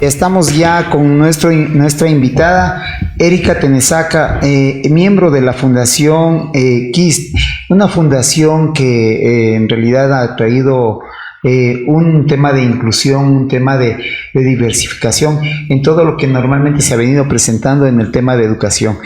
Estamos ya con nuestra invitada, Erika Tenesaca, miembro de la Fundación KIST, una fundación que en realidad ha traído un tema de inclusión, un tema de diversificación en todo lo que normalmente se ha venido presentando en el tema de educación.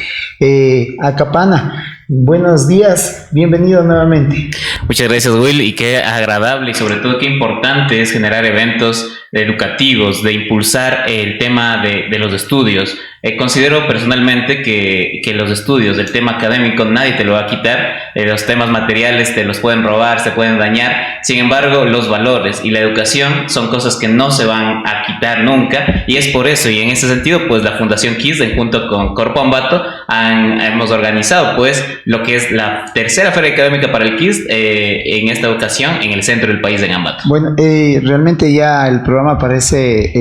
Acapana, buenos días, bienvenido nuevamente. Muchas gracias, Will, y qué agradable y sobre todo qué importante es generar eventos educativos, de impulsar el tema de los estudios. Considero personalmente que los estudios, el tema académico, nadie te lo va a quitar. Los temas materiales te los pueden robar, se pueden dañar. Sin embargo, los valores y la educación son cosas que no se van a quitar nunca, y es por eso, y en ese sentido, pues la Fundación KIST, junto con Corpo Ambato, hemos organizado pues lo que es la tercera feria académica para el KIST en esta ocasión en el centro del país, en Ambato. Bueno, realmente ya el programa parece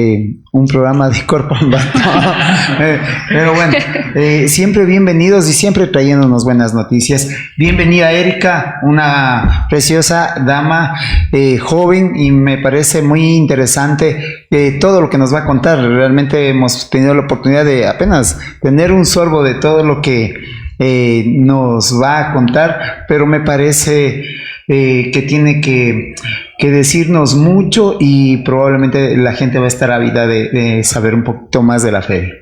un programa de Corpo Ambato. Pero bueno, siempre bienvenidos y siempre trayéndonos buenas noticias. Bienvenida, Erika, una preciosa dama, joven, y me parece muy interesante todo lo que nos va a contar. Realmente hemos tenido la oportunidad de apenas tener un sorbo de todo lo que nos va a contar, pero me parece que tiene que decirnos mucho, y probablemente la gente va a estar ávida de saber un poquito más de la feria.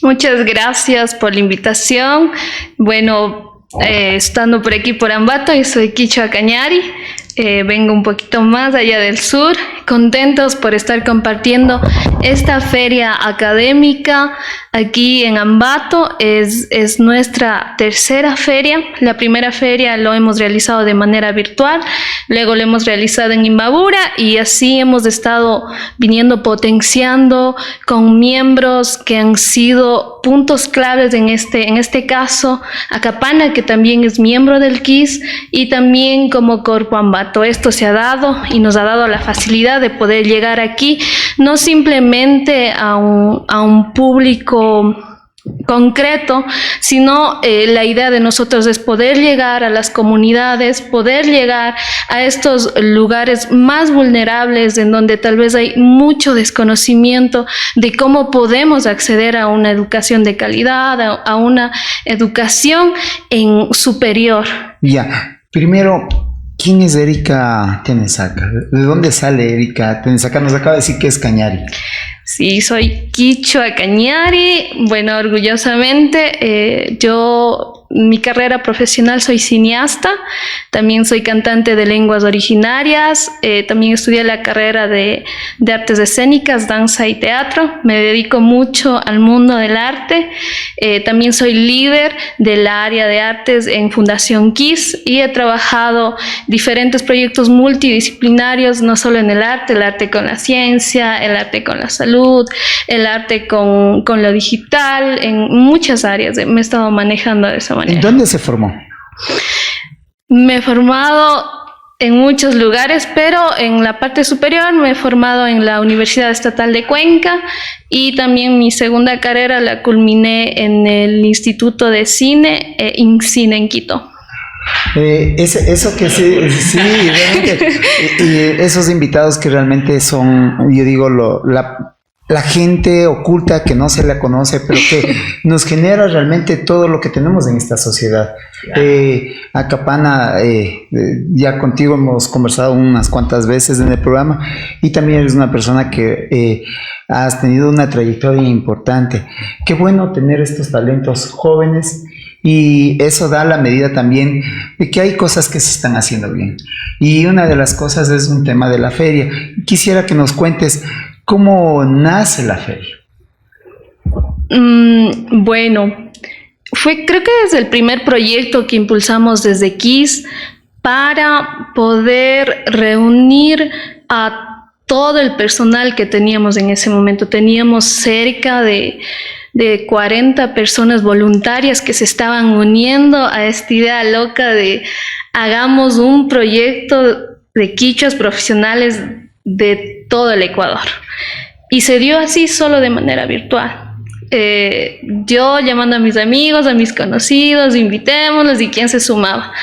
Muchas gracias por la invitación. Bueno, estando por aquí por Ambato, yo soy Quichua Cañari, vengo un poquito más allá del sur, contentos por estar compartiendo esta feria académica aquí en Ambato. Es nuestra tercera feria. La primera feria lo hemos realizado de manera virtual, luego lo hemos realizado en Imbabura, y así hemos estado viniendo potenciando con miembros que han sido puntos claves en este caso, Acapana, que también es miembro del KIST, y también como Corpo Ambato. Esto se ha dado y nos ha dado la facilidad de poder llegar aquí, no simplemente a un público concreto, sino la idea de nosotros es poder llegar a las comunidades, poder llegar a estos lugares más vulnerables en donde tal vez hay mucho desconocimiento de cómo podemos acceder a una educación de calidad, a una educación en superior. Ya, primero, ¿quién es Erika Tenesaca? ¿De dónde sale Erika Tenesaca? Nos acaba de decir que es Cañari. Sí, soy Quichua Cañari. Bueno, orgullosamente, mi carrera profesional soy cineasta, también soy cantante de lenguas originarias, también estudié la carrera de artes escénicas, danza y teatro. Me dedico mucho al mundo del arte, también soy líder del área de artes en Fundación KIST, y he trabajado diferentes proyectos multidisciplinarios, no solo en el arte con la ciencia, el arte con la salud, el arte con lo digital, en muchas áreas me he estado manejando de esa manera. ¿En dónde se formó? Me he formado en muchos lugares, pero en la parte superior me he formado en la Universidad Estatal de Cuenca, y también mi segunda carrera la culminé en el Instituto de Cine, INCINE en Quito. Eso que sí, realmente, y esos invitados que realmente son, yo digo, la gente oculta que no se la conoce, pero que nos genera realmente todo lo que tenemos en esta sociedad. Acapana, ya contigo hemos conversado unas cuantas veces en el programa, y también eres una persona que has tenido una trayectoria importante. Qué bueno tener estos talentos jóvenes, y eso da la medida también de que hay cosas que se están haciendo bien. Y una de las cosas es un tema de la feria. Quisiera que nos cuentes cómo nace la feria. Bueno, creo que desde el primer proyecto que impulsamos desde KIST para poder reunir a todo el personal que teníamos en ese momento. Teníamos cerca de 40 personas voluntarias que se estaban uniendo a esta idea loca de hagamos un proyecto de quichuas profesionales de todo el Ecuador. Y se dio así solo de manera virtual. Yo llamando a mis amigos, a mis conocidos, invitémoslos y quién se sumaba.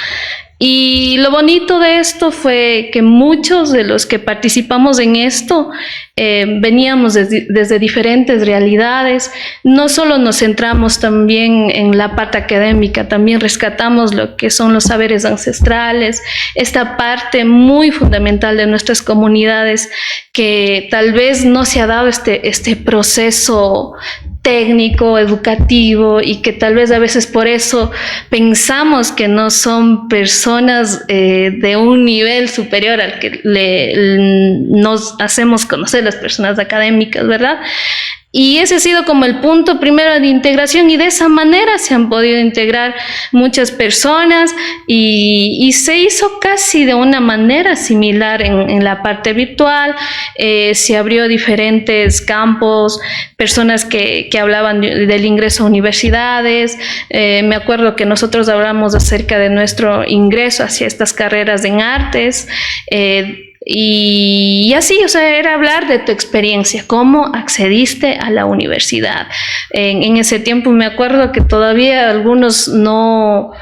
Y lo bonito de esto fue que muchos de los que participamos en esto veníamos desde diferentes realidades. No solo nos centramos también en la parte académica, también rescatamos lo que son los saberes ancestrales, esta parte muy fundamental de nuestras comunidades que tal vez no se ha dado este proceso técnico, educativo, y que tal vez a veces por eso pensamos que no son personas de un nivel superior al que nos hacemos conocer las personas académicas, ¿verdad? Y ese ha sido como el punto primero de integración, y de esa manera se han podido integrar muchas personas y se hizo casi de una manera similar en la parte virtual. Se abrió diferentes campos, personas que hablaban del ingreso a universidades. Me acuerdo que nosotros hablamos acerca de nuestro ingreso hacia estas carreras en artes. Y así, o sea, era hablar de tu experiencia, cómo accediste a la universidad. En ese tiempo me acuerdo que todavía algunos no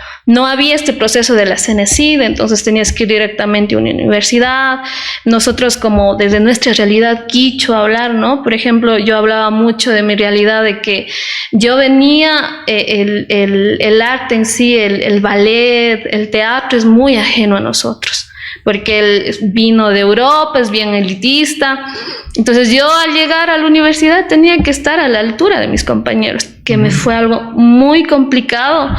había este proceso de la CENESID, entonces tenías que ir directamente a una universidad. Nosotros, como desde nuestra realidad quichua hablar, ¿no? Por ejemplo, yo hablaba mucho de mi realidad, de que yo venía, el arte en sí, el ballet, el teatro es muy ajeno a nosotros, porque él vino de Europa, es bien elitista. Entonces yo al llegar a la universidad tenía que estar a la altura de mis compañeros, que me fue algo muy complicado,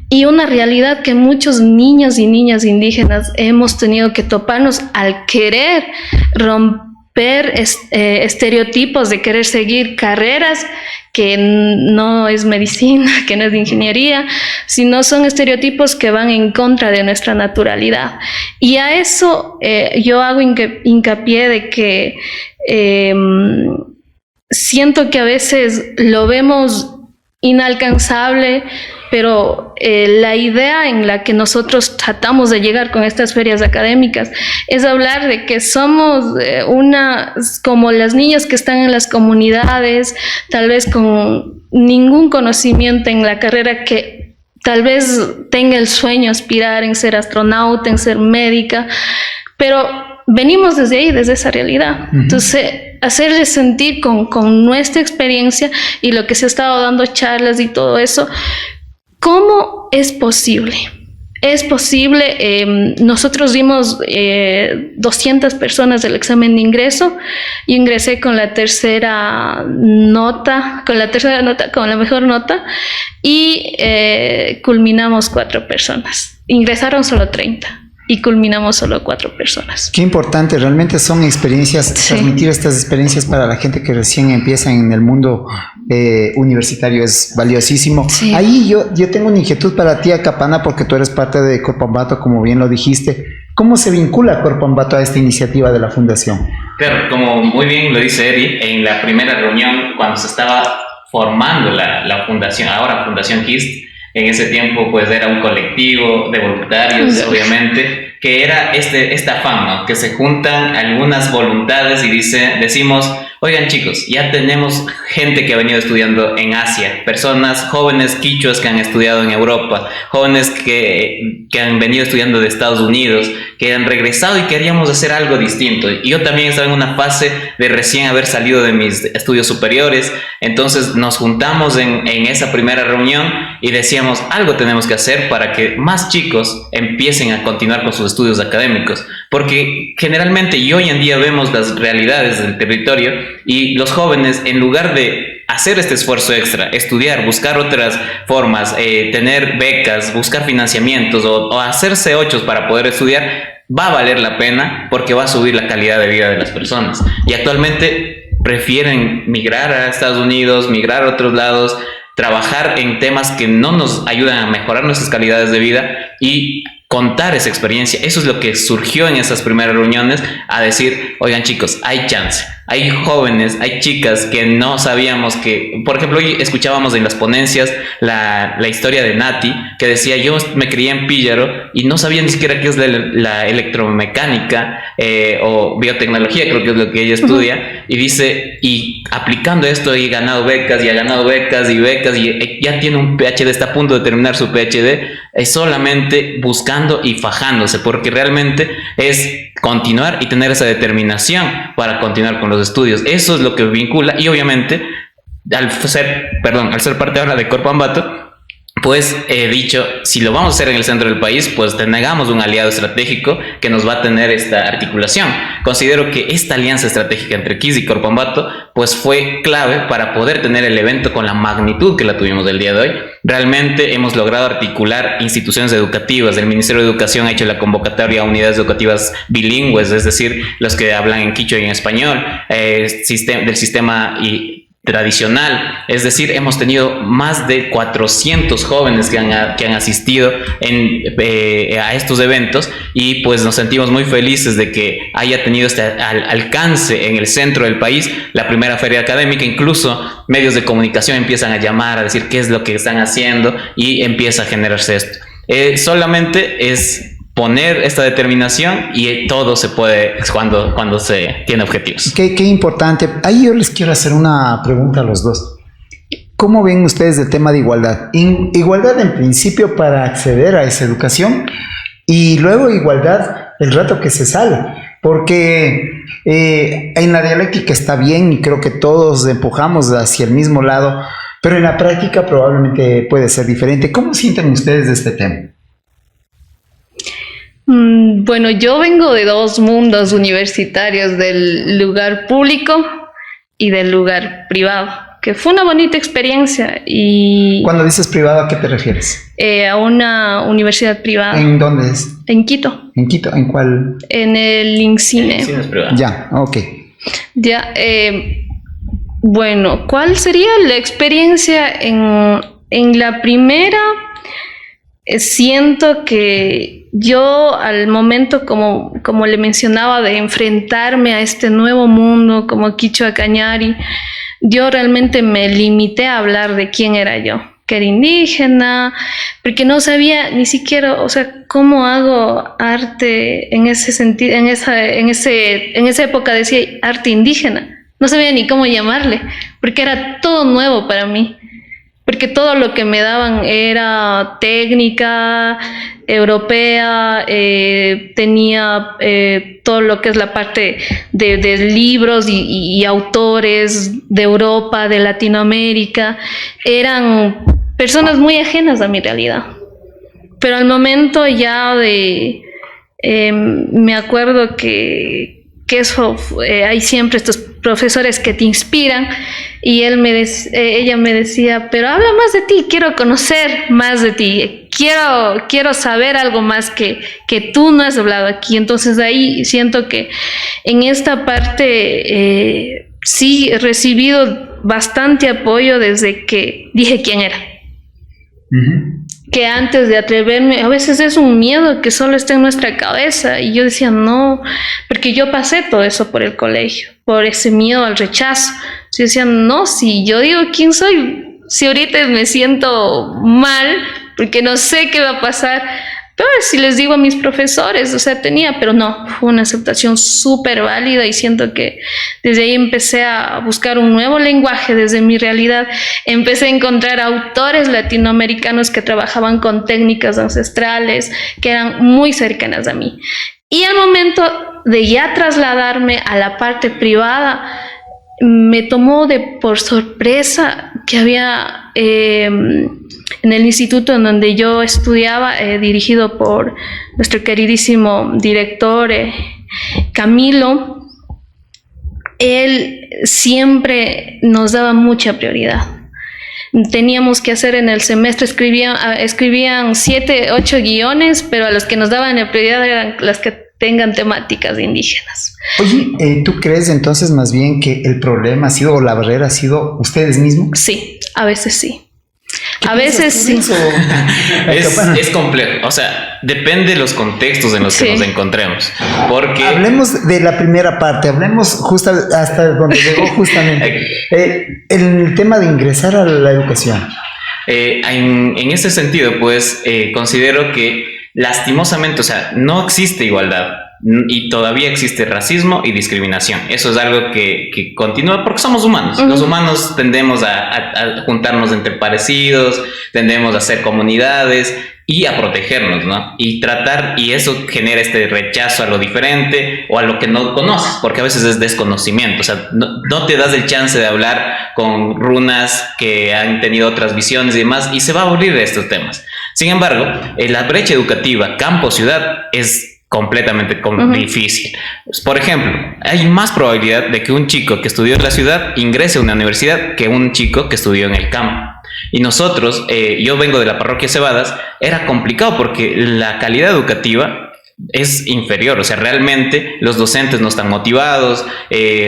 y una realidad que muchos niños y niñas indígenas hemos tenido que toparnos al querer romper estereotipos de querer seguir carreras que no es medicina, que no es de ingeniería, sino son estereotipos que van en contra de nuestra naturalidad. Y a eso yo hago hincapié de que siento que a veces lo vemos inalcanzable, pero la idea en la que nosotros tratamos de llegar con estas ferias académicas es hablar de que somos como las niñas que están en las comunidades, tal vez con ningún conocimiento en la carrera, que tal vez tenga el sueño aspirar en ser astronauta, en ser médica, pero venimos desde ahí, desde esa realidad. Entonces, hacerles sentir con nuestra experiencia y lo que se ha estado dando charlas y todo eso, ¿cómo es posible? Es posible. Nosotros dimos 200 personas del examen de ingreso. Yo ingresé con la mejor nota, y culminamos 4 personas. Ingresaron solo 30. Y culminamos solo 4 personas. Qué importante, realmente son experiencias, sí. Transmitir estas experiencias para la gente que recién empieza en el mundo universitario es valiosísimo. Sí. Ahí yo tengo una inquietud para ti, Acapana, porque tú eres parte de Corpo Ambato, como bien lo dijiste. ¿Cómo se vincula Corpo Ambato a esta iniciativa de la Fundación? Claro, como muy bien lo dice Eri, en la primera reunión, cuando se estaba formando la fundación, ahora Fundación KIST, en ese tiempo pues era un colectivo de voluntarios, obviamente, que era esta afán, ¿no? Que se juntan algunas voluntades y decimos, oigan chicos, ya tenemos gente que ha venido estudiando en Asia, personas jóvenes quichuas que han estudiado en Europa, jóvenes que han venido estudiando de Estados Unidos, que han regresado y queríamos hacer algo distinto. Y yo también estaba en una fase de recién haber salido de mis estudios superiores, entonces nos juntamos en esa primera reunión y decíamos, algo tenemos que hacer para que más chicos empiecen a continuar con sus estudios académicos, porque generalmente y hoy en día vemos las realidades del territorio y los jóvenes, en lugar de hacer este esfuerzo extra, estudiar, buscar otras formas, tener becas, buscar financiamientos o hacerse ochos para poder estudiar, va a valer la pena porque va a subir la calidad de vida de las personas. Y actualmente prefieren migrar a Estados Unidos, migrar a otros lados, trabajar en temas que no nos ayudan a mejorar nuestras calidades de vida y contar esa experiencia. Eso es lo que surgió en esas primeras reuniones, a decir, oigan chicos, hay chance. Hay jóvenes, hay chicas que no sabíamos que, por ejemplo, hoy escuchábamos en las ponencias la historia de Nati, que decía, yo me crié en Píllaro y no sabía ni siquiera qué es la electromecánica o biotecnología, creo que es lo que ella estudia, y dice, y aplicando esto he ganado becas y ha ganado becas y ya tiene un PhD, está a punto de terminar su PhD, es solamente buscando y fajándose, porque realmente es continuar y tener esa determinación para continuar con los estudios. Eso es lo que vincula, y obviamente al ser parte ahora de Corpo Ambato, pues he dicho, si lo vamos a hacer en el centro del país, pues tengamos un aliado estratégico que nos va a tener esta articulación. Considero que esta alianza estratégica entre KIS y Corpo Ambato pues fue clave para poder tener el evento con la magnitud que la tuvimos el día de hoy. Realmente hemos logrado articular instituciones educativas. El Ministerio de Educación ha hecho la convocatoria a unidades educativas bilingües, es decir, los que hablan en quichua y en español, del sistema tradicional, es decir, hemos tenido más de 400 jóvenes que han asistido a estos eventos, y pues nos sentimos muy felices de que haya tenido este alcance en el centro del país, la primera feria académica. Incluso medios de comunicación empiezan a llamar, a decir qué es lo que están haciendo, y empieza a generarse esto. Solamente es poner esta determinación y todo se puede cuando se tiene objetivos. Qué importante. Ahí yo les quiero hacer una pregunta a los dos. ¿Cómo ven ustedes el tema de igualdad? Igualdad en principio para acceder a esa educación, y luego igualdad el rato que se sale. Porque en la dialéctica está bien y creo que todos empujamos hacia el mismo lado, pero en la práctica probablemente puede ser diferente. ¿Cómo sienten ustedes de este tema? Bueno, yo vengo de dos mundos universitarios, del lugar público y del lugar privado, que fue una bonita experiencia. Y cuando dices privado, ¿a qué te refieres? A una universidad privada. ¿En dónde es? En Quito. ¿En Quito? ¿En cuál? En el INCINE. Sí, es privado. Ya, ok. Ya, bueno, ¿cuál sería la experiencia en la primera? Siento que yo al momento, como le mencionaba, de enfrentarme a este nuevo mundo como Quichua Cañari, yo realmente me limité a hablar de quién era yo, que era indígena, porque no sabía ni siquiera, o sea, cómo hago arte en ese sentido, en esa época decía arte indígena, no sabía ni cómo llamarle, porque era todo nuevo para mí. Porque todo lo que me daban era técnica europea, tenía todo lo que es la parte de libros y autores de Europa, de Latinoamérica. Eran personas muy ajenas a mi realidad. Pero al momento ya me acuerdo que eso, hay siempre estos profesores que te inspiran, y ella me decía, pero habla más de ti, quiero conocer más de ti, quiero saber algo más que tú no has hablado aquí. Entonces ahí siento que en esta parte sí he recibido bastante apoyo desde que dije quién era. Que antes de atreverme, a veces es un miedo que solo está en nuestra cabeza, y yo decía no, porque yo pasé todo eso por el colegio, por ese miedo al rechazo. Yo decía no, si yo digo quién soy, si ahorita me siento mal porque no sé qué va a pasar, pero si les digo a mis profesores, o sea, pero no, fue una aceptación súper válida, y siento que desde ahí empecé a buscar un nuevo lenguaje desde mi realidad. Empecé a encontrar autores latinoamericanos que trabajaban con técnicas ancestrales que eran muy cercanas a mí. Y al momento de ya trasladarme a la parte privada, me tomó por sorpresa que había en el instituto en donde yo estudiaba, dirigido por nuestro queridísimo director Camilo, él siempre nos daba mucha prioridad. Teníamos que hacer en el semestre, escribían 7, 8 guiones, pero a los que nos daban la prioridad eran las que tengan temáticas indígenas. Oye, ¿tú crees entonces más bien que el problema ha sido, o la barrera ha sido ustedes mismos? Sí, a veces sí. ¿Qué A veces piensas tú de sí. eso? Es complejo, o sea, depende de los contextos en los que Sí. nos encontremos, porque Hablemos de la primera parte, hablemos justo hasta donde llegó justamente el tema de ingresar a la educación. en ese sentido, pues considero que lastimosamente, o sea, no existe igualdad y todavía existe racismo y discriminación. Eso es algo que continúa porque somos humanos. Los humanos tendemos a juntarnos entre parecidos, tendemos a hacer comunidades y a protegernos, ¿no? Y tratar, y eso genera este rechazo a lo diferente o a lo que no conoces, porque a veces es desconocimiento, o sea, no te das el chance de hablar con runas que han tenido otras visiones y demás, y se va a abrir de estos temas. Sin embargo, la brecha educativa campo-ciudad es completamente difícil. Por ejemplo, hay más probabilidad de que un chico que estudió en la ciudad ingrese a una universidad que un chico que estudió en el campo. Y nosotros, yo vengo de la parroquia Cebadas, era complicado porque la calidad educativa es inferior, o sea, realmente los docentes no están motivados,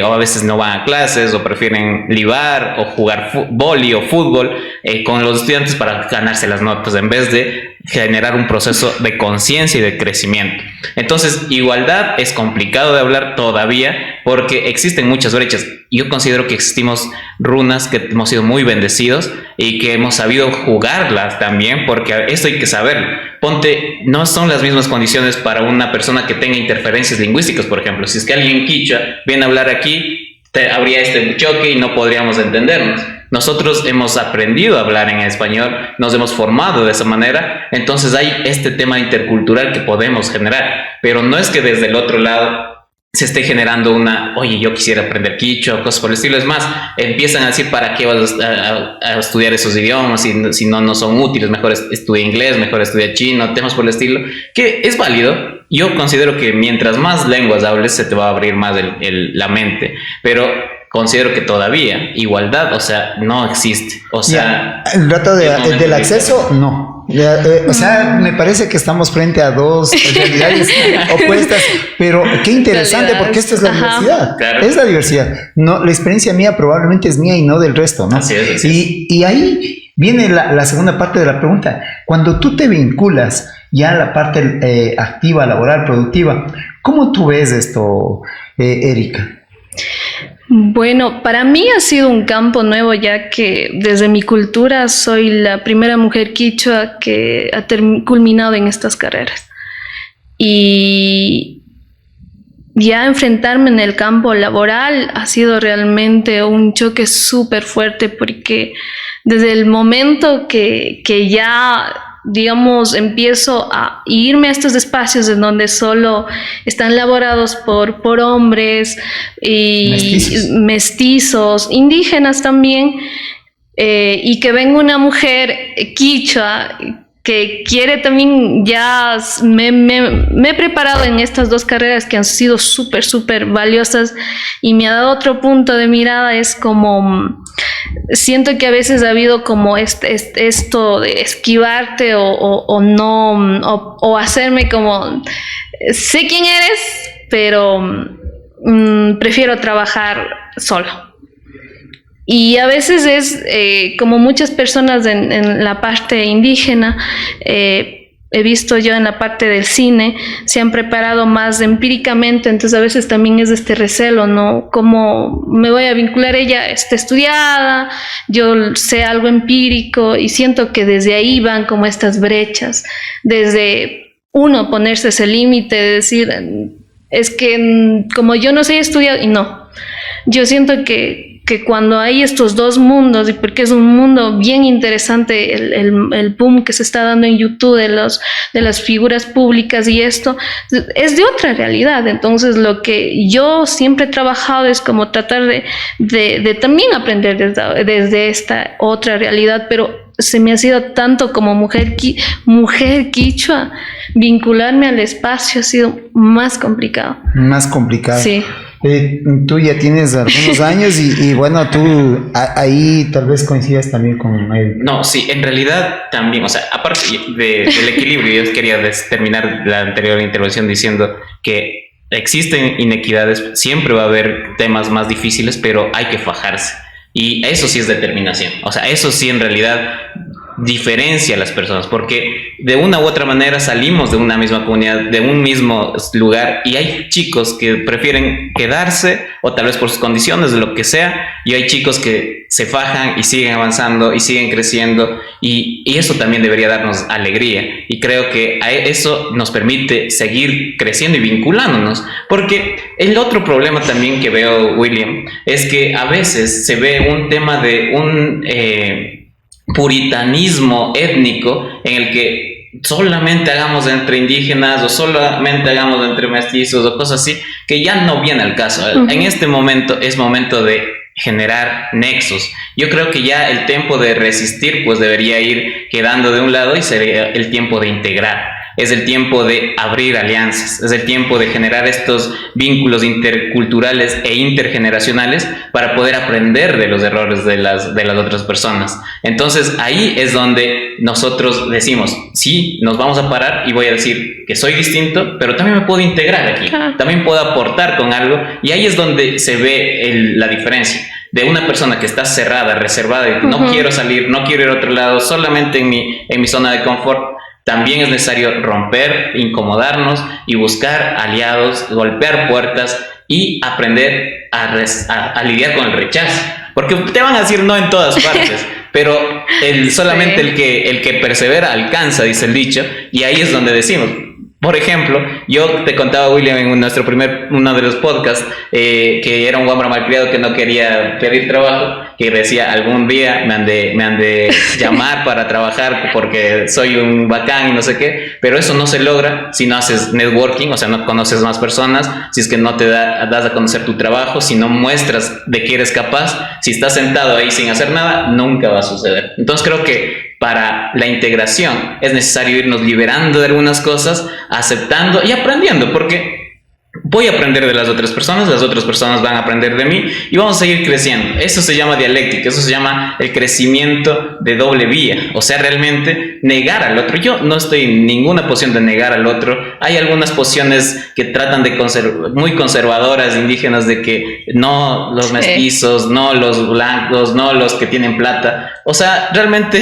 o a veces no van a clases, o prefieren libar, o jugar vóley o fútbol con los estudiantes para ganarse las notas, en vez de generar un proceso de conciencia y de crecimiento. Entonces, igualdad es complicado de hablar todavía porque existen muchas brechas. Yo considero que existimos runas que hemos sido muy bendecidos y que hemos sabido jugarlas también, porque esto hay que saberlo. Ponte, no son las mismas condiciones para una persona que tenga interferencias lingüísticas, por ejemplo. Si es que alguien quichua viene a hablar aquí, habría este choque y no podríamos entendernos. Nosotros hemos aprendido a hablar en español, nos hemos formado de esa manera, entonces hay este tema intercultural que podemos generar, pero no es que desde el otro lado se esté generando oye, yo quisiera aprender quichua o cosas por el estilo. Es más, empiezan a decir, ¿para qué vas a estudiar esos idiomas si no son útiles? Mejor estudia inglés, mejor estudia chino, temas por el estilo, que es válido. Yo considero que mientras más lenguas hables, se te va a abrir más la mente, pero considero que todavía igualdad, o sea, no existe. O sea, el dato del acceso, no. O sea, me parece que estamos frente a dos realidades opuestas, pero qué interesante porque esta es la diversidad. Claro. Es la diversidad. No, la experiencia mía probablemente es mía y no del resto, ¿no? Así es. Y ahí viene la segunda parte de la pregunta. Cuando tú te vinculas ya a la parte activa, laboral, productiva, ¿cómo tú ves esto, Erika? Bueno, para mí ha sido un campo nuevo, ya que desde mi cultura soy la primera mujer quichua que ha culminado en estas carreras. Y ya enfrentarme en el campo laboral ha sido realmente un choque súper fuerte, porque desde el momento que ya, digamos, empiezo a irme a estos espacios en donde solo están laborados por hombres y mestizos, indígenas también, y que venga una mujer quichua que quiere también, ya me he preparado en estas dos carreras que han sido súper valiosas, y me ha dado otro punto de mirada. Es como, siento que a veces ha habido como esto de esquivarte o no, o hacerme como, sé quién eres, pero prefiero trabajar solo. Y a veces es como muchas personas en la parte indígena, he visto yo en la parte del cine, se han preparado más empíricamente, entonces a veces también es este recelo, ¿no? ¿Cómo me voy a vincular? Ella está estudiada, yo sé algo empírico, y siento que desde ahí van como estas brechas, desde uno ponerse ese límite de decir, es que como yo no sé estudiar, y no, yo siento que cuando hay estos dos mundos, y porque es un mundo bien interesante el boom que se está dando en YouTube de las figuras públicas, y esto es de otra realidad. Entonces lo que yo siempre he trabajado es como tratar de también aprender desde esta otra realidad, pero se me ha sido tanto como mujer quichua, vincularme al espacio ha sido más complicado. Más complicado. Sí. Tú ya tienes algunos años y bueno, tú ahí tal vez coincidas también con él. No, sí, en realidad también, o sea, aparte del equilibrio, yo quería terminar la anterior intervención diciendo que existen inequidades, siempre va a haber temas más difíciles, pero hay que fajarse. Y eso sí es determinación. O sea, eso sí en realidad diferencia a las personas, porque de una u otra manera salimos de una misma comunidad, de un mismo lugar, y hay chicos que prefieren quedarse, o tal vez por sus condiciones, de lo que sea, y hay chicos que se fajan y siguen avanzando y siguen creciendo, y eso también debería darnos alegría, y creo que eso nos permite seguir creciendo y vinculándonos, porque el otro problema también que veo, William, es que a veces se ve un tema de un puritanismo étnico en el que solamente hagamos entre indígenas o solamente hagamos entre mestizos o cosas así, que ya no viene al caso. En este momento es momento de generar nexos. Yo creo que ya el tiempo de resistir pues debería ir quedando de un lado y sería el tiempo de integrar. Es el tiempo de abrir alianzas, es el tiempo de generar estos vínculos interculturales e intergeneracionales para poder aprender de los errores de las otras personas. Entonces ahí es donde nosotros decimos, sí, nos vamos a parar y voy a decir que soy distinto, pero también me puedo integrar aquí, también puedo aportar con algo, y ahí es donde se ve la diferencia de una persona que está cerrada, reservada, y no quiero salir, no quiero ir a otro lado, solamente en mi zona de confort. También es necesario romper, incomodarnos y buscar aliados, golpear puertas y aprender a lidiar con el rechazo. Porque te van a decir no en todas partes, pero solamente el que persevera alcanza, dice el dicho, y ahí es donde decimos. Por ejemplo, yo te contaba, William, en uno de los podcasts, que era un guambra malcriado que no quería pedir trabajo, que decía, algún día me han de llamar para trabajar porque soy un bacán y no sé qué, pero eso no se logra si no haces networking, o sea, no conoces más personas, si es que no te das a conocer tu trabajo, si no muestras de que eres capaz, si estás sentado ahí sin hacer nada, nunca va a suceder. Entonces creo que para la integración es necesario irnos liberando de algunas cosas, aceptando y aprendiendo, porque voy a aprender de las otras personas van a aprender de mí y vamos a seguir creciendo. Eso se llama dialéctica, eso se llama el crecimiento de doble vía, o sea, realmente negar al otro. Yo no estoy en ninguna posición de negar al otro. Hay algunas posiciones que tratan de muy conservadoras, indígenas, de que no los mestizos, no los blancos, no los que tienen plata. O sea, realmente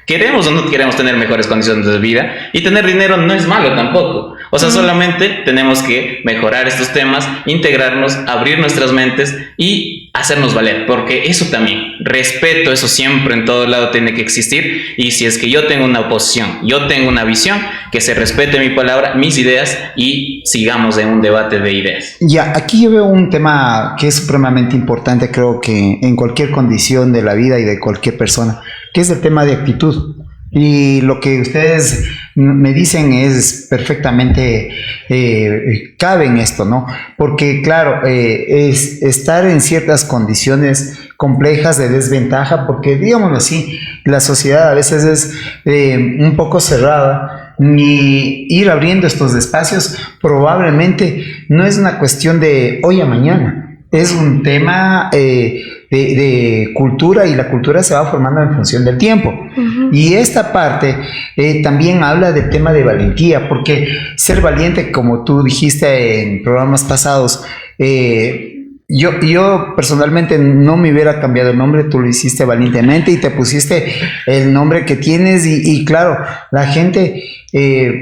queremos o no queremos tener mejores condiciones de vida, y tener dinero no es malo tampoco. O sea, solamente tenemos que mejorar estos temas, integrarnos, abrir nuestras mentes y hacernos valer, porque eso también, respeto, eso siempre en todo lado tiene que existir, y si es que yo tengo una oposición, yo tengo una visión, que se respete mi palabra, mis ideas, y sigamos en un debate de ideas. Ya, aquí yo veo un tema que es supremamente importante, creo que en cualquier condición de la vida y de cualquier persona, que es el tema de actitud. Y lo que ustedes me dicen es perfectamente cabe en esto, ¿no? Porque claro, es estar en ciertas condiciones complejas de desventaja, porque digámoslo así, la sociedad a veces es un poco cerrada, y ir abriendo estos espacios probablemente no es una cuestión de hoy a mañana, es un tema de cultura, y la cultura se va formando en función del tiempo. Y esta parte también habla del tema de valentía, porque ser valiente, como tú dijiste en programas pasados, yo personalmente no me hubiera cambiado el nombre, tú lo hiciste valientemente y te pusiste el nombre que tienes, y claro, la gente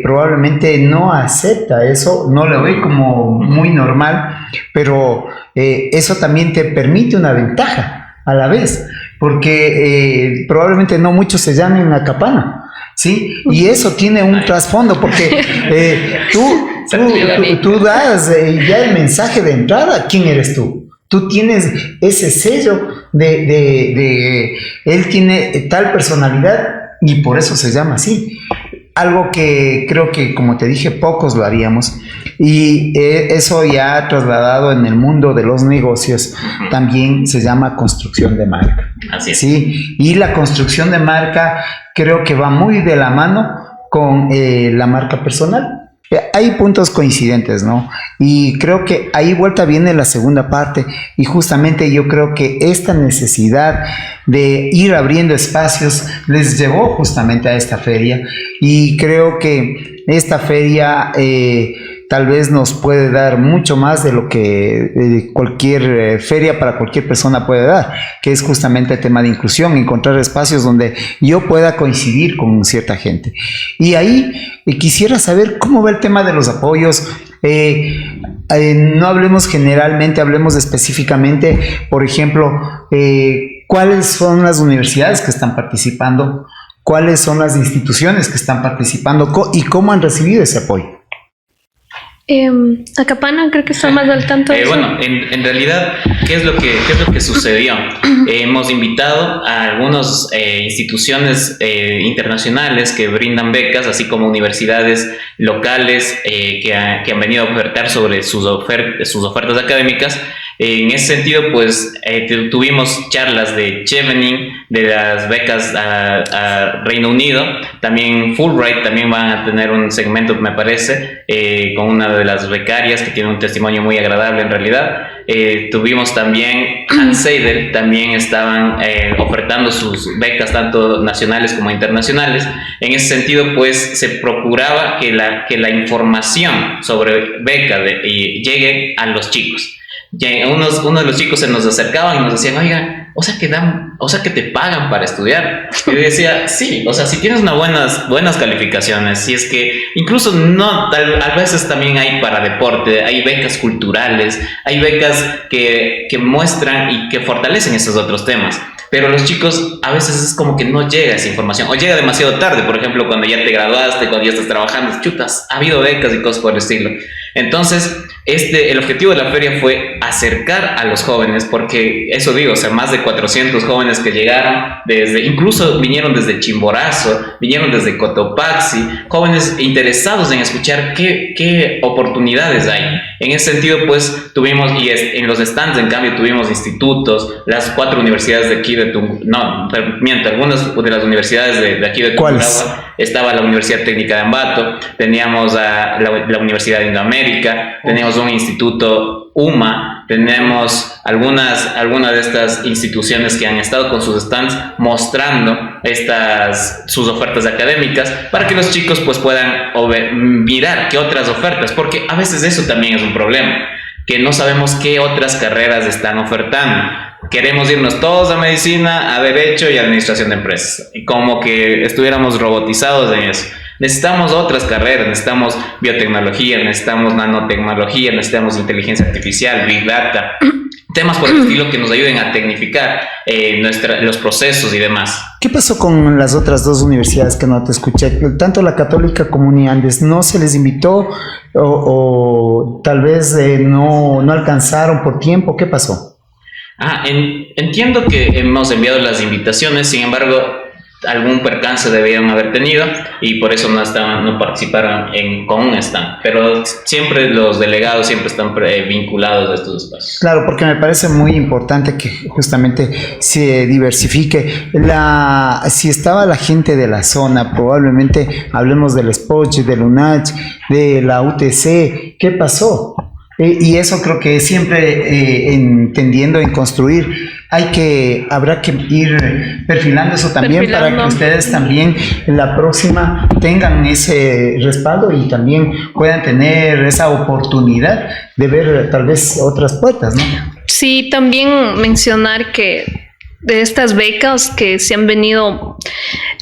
probablemente no acepta eso, no lo ve como muy normal, pero eso también te permite una ventaja a la vez, porque probablemente no muchos se llamen Acapana, ¿sí? Y eso tiene un trasfondo, porque tú das ya el mensaje de entrada, ¿quién eres tú? Tú tienes ese sello de él tiene tal personalidad y por eso se llama así. Algo que creo que, como te dije, pocos lo haríamos, y eso ya trasladado en el mundo de los negocios también se llama construcción de marca. Así es. Sí, y la construcción de marca creo que va muy de la mano con la marca personal. Hay puntos coincidentes, ¿no? Y creo que ahí vuelta viene la segunda parte, y justamente yo creo que esta necesidad de ir abriendo espacios les llevó justamente a esta feria, y creo que esta feria tal vez nos puede dar mucho más de lo que cualquier feria para cualquier persona puede dar, que es justamente el tema de inclusión, encontrar espacios donde yo pueda coincidir con cierta gente. Y ahí quisiera saber cómo va el tema de los apoyos. No hablemos generalmente, hablemos específicamente, por ejemplo, ¿cuáles son las universidades que están participando? ¿Cuáles son las instituciones que están participando? ¿Y cómo han recibido ese apoyo? Acapana creo que está más al tanto de eso. Bueno, en realidad, ¿qué es lo que sucedió? Hemos invitado a algunas instituciones internacionales que brindan becas, así como universidades locales que han venido a ofertar sobre sus ofertas académicas. En ese sentido, pues tuvimos charlas de Chevening, de las becas a Reino Unido, también Fulbright también van a tener un segmento, me parece, con una de las becarias que tiene un testimonio muy agradable en realidad. Tuvimos también Hans Seidel, también estaban ofertando sus becas tanto nacionales como internacionales. En ese sentido, pues se procuraba que la información sobre beca llegue a los chicos. Uno de los chicos se nos acercaban y nos decían, oiga, o sea que te pagan para estudiar. Y yo decía, sí, o sea, si tienes buenas calificaciones, si es que incluso no, a veces también hay para deporte, hay becas culturales, hay becas que muestran y que fortalecen esos otros temas. Pero los chicos a veces es como que no llega esa información, o llega demasiado tarde, por ejemplo, cuando ya te graduaste, cuando ya estás trabajando, chutas, ha habido becas y cosas por el estilo. Entonces, el objetivo de la feria fue acercar a los jóvenes, porque eso digo, o sea, más de 400 jóvenes que llegaron, incluso vinieron desde Chimborazo, vinieron desde Cotopaxi, jóvenes interesados en escuchar qué oportunidades hay. En ese sentido, pues, tuvimos, y en los stands, en cambio, tuvimos institutos, las 4 universidades de aquí algunas de las universidades de aquí de Tungurahua. Estaba la Universidad Técnica de Ambato, teníamos la Universidad de Indoamérica, teníamos un instituto UMA, tenemos algunas de estas instituciones que han estado con sus stands mostrando sus ofertas académicas para que los chicos pues puedan mirar qué otras ofertas, porque a veces eso también es un problema, que no sabemos qué otras carreras están ofertando. Queremos irnos todos a medicina, a derecho y a administración de empresas, y como que estuviéramos robotizados en eso. Necesitamos otras carreras, necesitamos biotecnología, necesitamos nanotecnología, necesitamos inteligencia artificial, big data, temas por el estilo que nos ayuden a tecnificar los procesos y demás. ¿Qué pasó con las otras 2 universidades que no te escuché? Tanto la Católica como Uniandes, ¿no se les invitó o tal vez no alcanzaron por tiempo? ¿Qué pasó? Entiendo que hemos enviado las invitaciones, sin embargo, algún percance debieron haber tenido y por eso no participaron con un stand. Pero siempre los delegados siempre están vinculados a estos espacios. Claro, porque me parece muy importante que justamente se diversifique. Si estaba la gente de la zona, probablemente hablemos del SPOCH, del UNACH, de la UTC. ¿Qué pasó? Y eso creo que siempre entendiendo en construir habrá que ir perfilando eso también para que ustedes también en la próxima tengan ese respaldo y también puedan tener esa oportunidad de ver tal vez otras puertas, ¿no? Sí, también mencionar que de estas becas que se han venido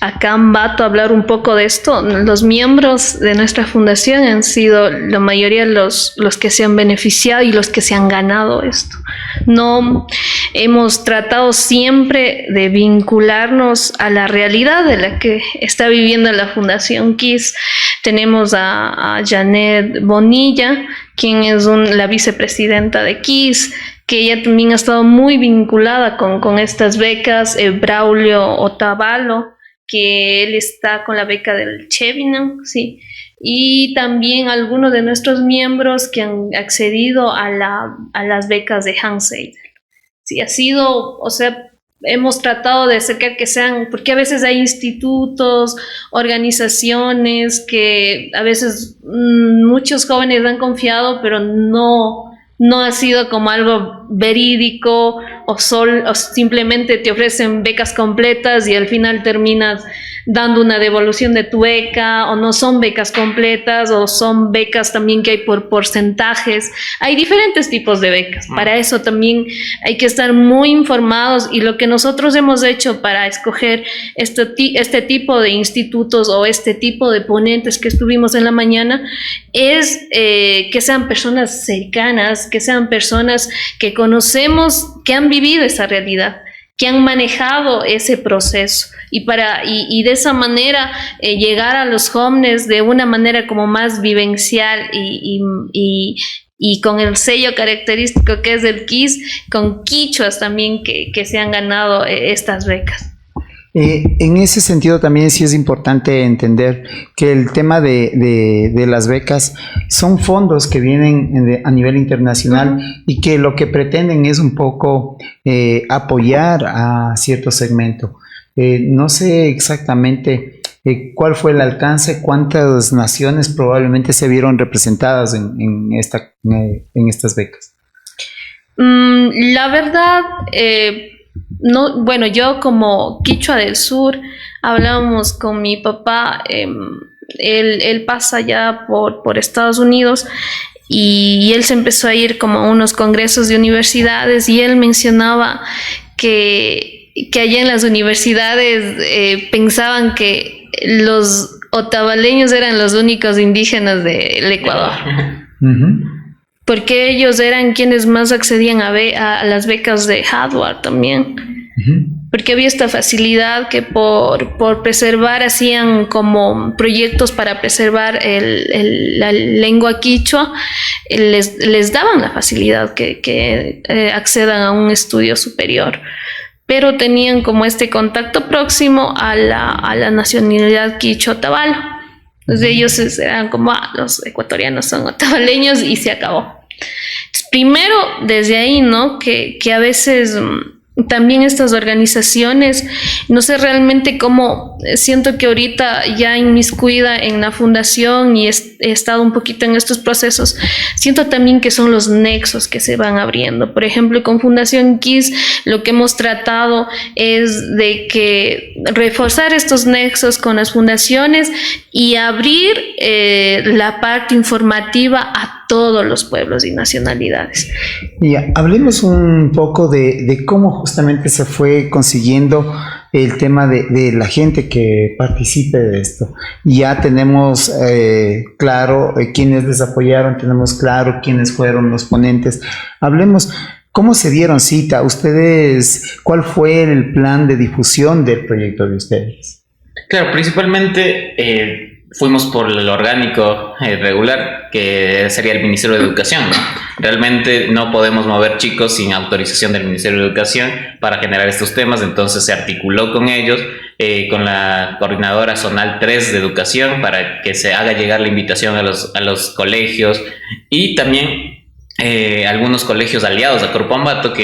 acá a Ambato a hablar un poco de esto, los miembros de nuestra fundación han sido la mayoría los que se han beneficiado y los que se han ganado esto. No hemos tratado siempre de vincularnos a la realidad de la que está viviendo la Fundación KISS. Tenemos a Janet Bonilla, quien es la vicepresidenta de KISS, que ella también ha estado muy vinculada con estas becas, Braulio Otavalo, que él está con la beca del Chevening, sí, y también algunos de nuestros miembros que han accedido a las becas de Hans Seidel. Sí, ha sido, o sea, hemos tratado de acercar que sean, porque a veces hay institutos, organizaciones que a veces muchos jóvenes han confiado, pero no ha sido como algo verídico o simplemente te ofrecen becas completas y al final terminas dando una devolución de tu beca, o no son becas completas, o son becas también que hay por porcentajes. Hay diferentes tipos de becas. Para eso también hay que estar muy informados, y lo que nosotros hemos hecho para escoger este tipo de institutos o este tipo de ponentes que estuvimos en la mañana es que sean personas cercanas, que sean personas que conocemos, que han vivido esa realidad, que han manejado ese proceso, y de esa manera llegar a los jóvenes de una manera como más vivencial y con el sello característico que es el KIS, con quichuas también que se han ganado estas becas. En ese sentido también sí es importante entender que el tema de las becas son fondos que vienen a nivel internacional y que lo que pretenden es un poco apoyar a cierto segmento. No sé exactamente cuál fue el alcance, cuántas naciones probablemente se vieron representadas en estas becas. La verdad, no, bueno, yo como quichua del sur, hablábamos con mi papá, él pasa ya por Estados Unidos, y él se empezó a ir como a unos congresos de universidades, y él mencionaba que allá en las universidades pensaban que los otavaleños eran los únicos indígenas del Ecuador. Porque ellos eran quienes más accedían a las becas de Harvard también. Porque había esta facilidad que por preservar, hacían como proyectos para preservar la lengua quichua, les daban la facilidad que accedan a un estudio superior, pero tenían como este contacto próximo a la nacionalidad quichua otavalo. Entonces ellos eran como, los ecuatorianos son otavaleños, y se acabó. Entonces, primero, desde ahí, ¿no? Que a veces también estas organizaciones, no sé realmente cómo, siento que ahorita ya inmiscuida en la fundación y he estado un poquito en estos procesos, siento también que son los nexos que se van abriendo. Por ejemplo, con Fundación KIS lo que hemos tratado es de que reforzar estos nexos con las fundaciones y abrir la parte informativa a todos los pueblos y nacionalidades. Ya, hablemos un poco de cómo justamente se fue consiguiendo el tema de la gente que participe de esto. Ya tenemos claro quiénes les apoyaron, tenemos claro quiénes fueron los ponentes. Hablemos, ¿cómo se dieron cita? ¿Ustedes, cuál fue el plan de difusión del proyecto de ustedes? Claro, principalmente fuimos por el orgánico regular, que sería el Ministerio de Educación, ¿no? Realmente no podemos mover chicos sin autorización del Ministerio de Educación para generar estos temas, entonces se articuló con ellos, con la coordinadora zonal 3 de Educación, para que se haga llegar la invitación a los colegios, y también algunos colegios aliados a Corpo Ambato,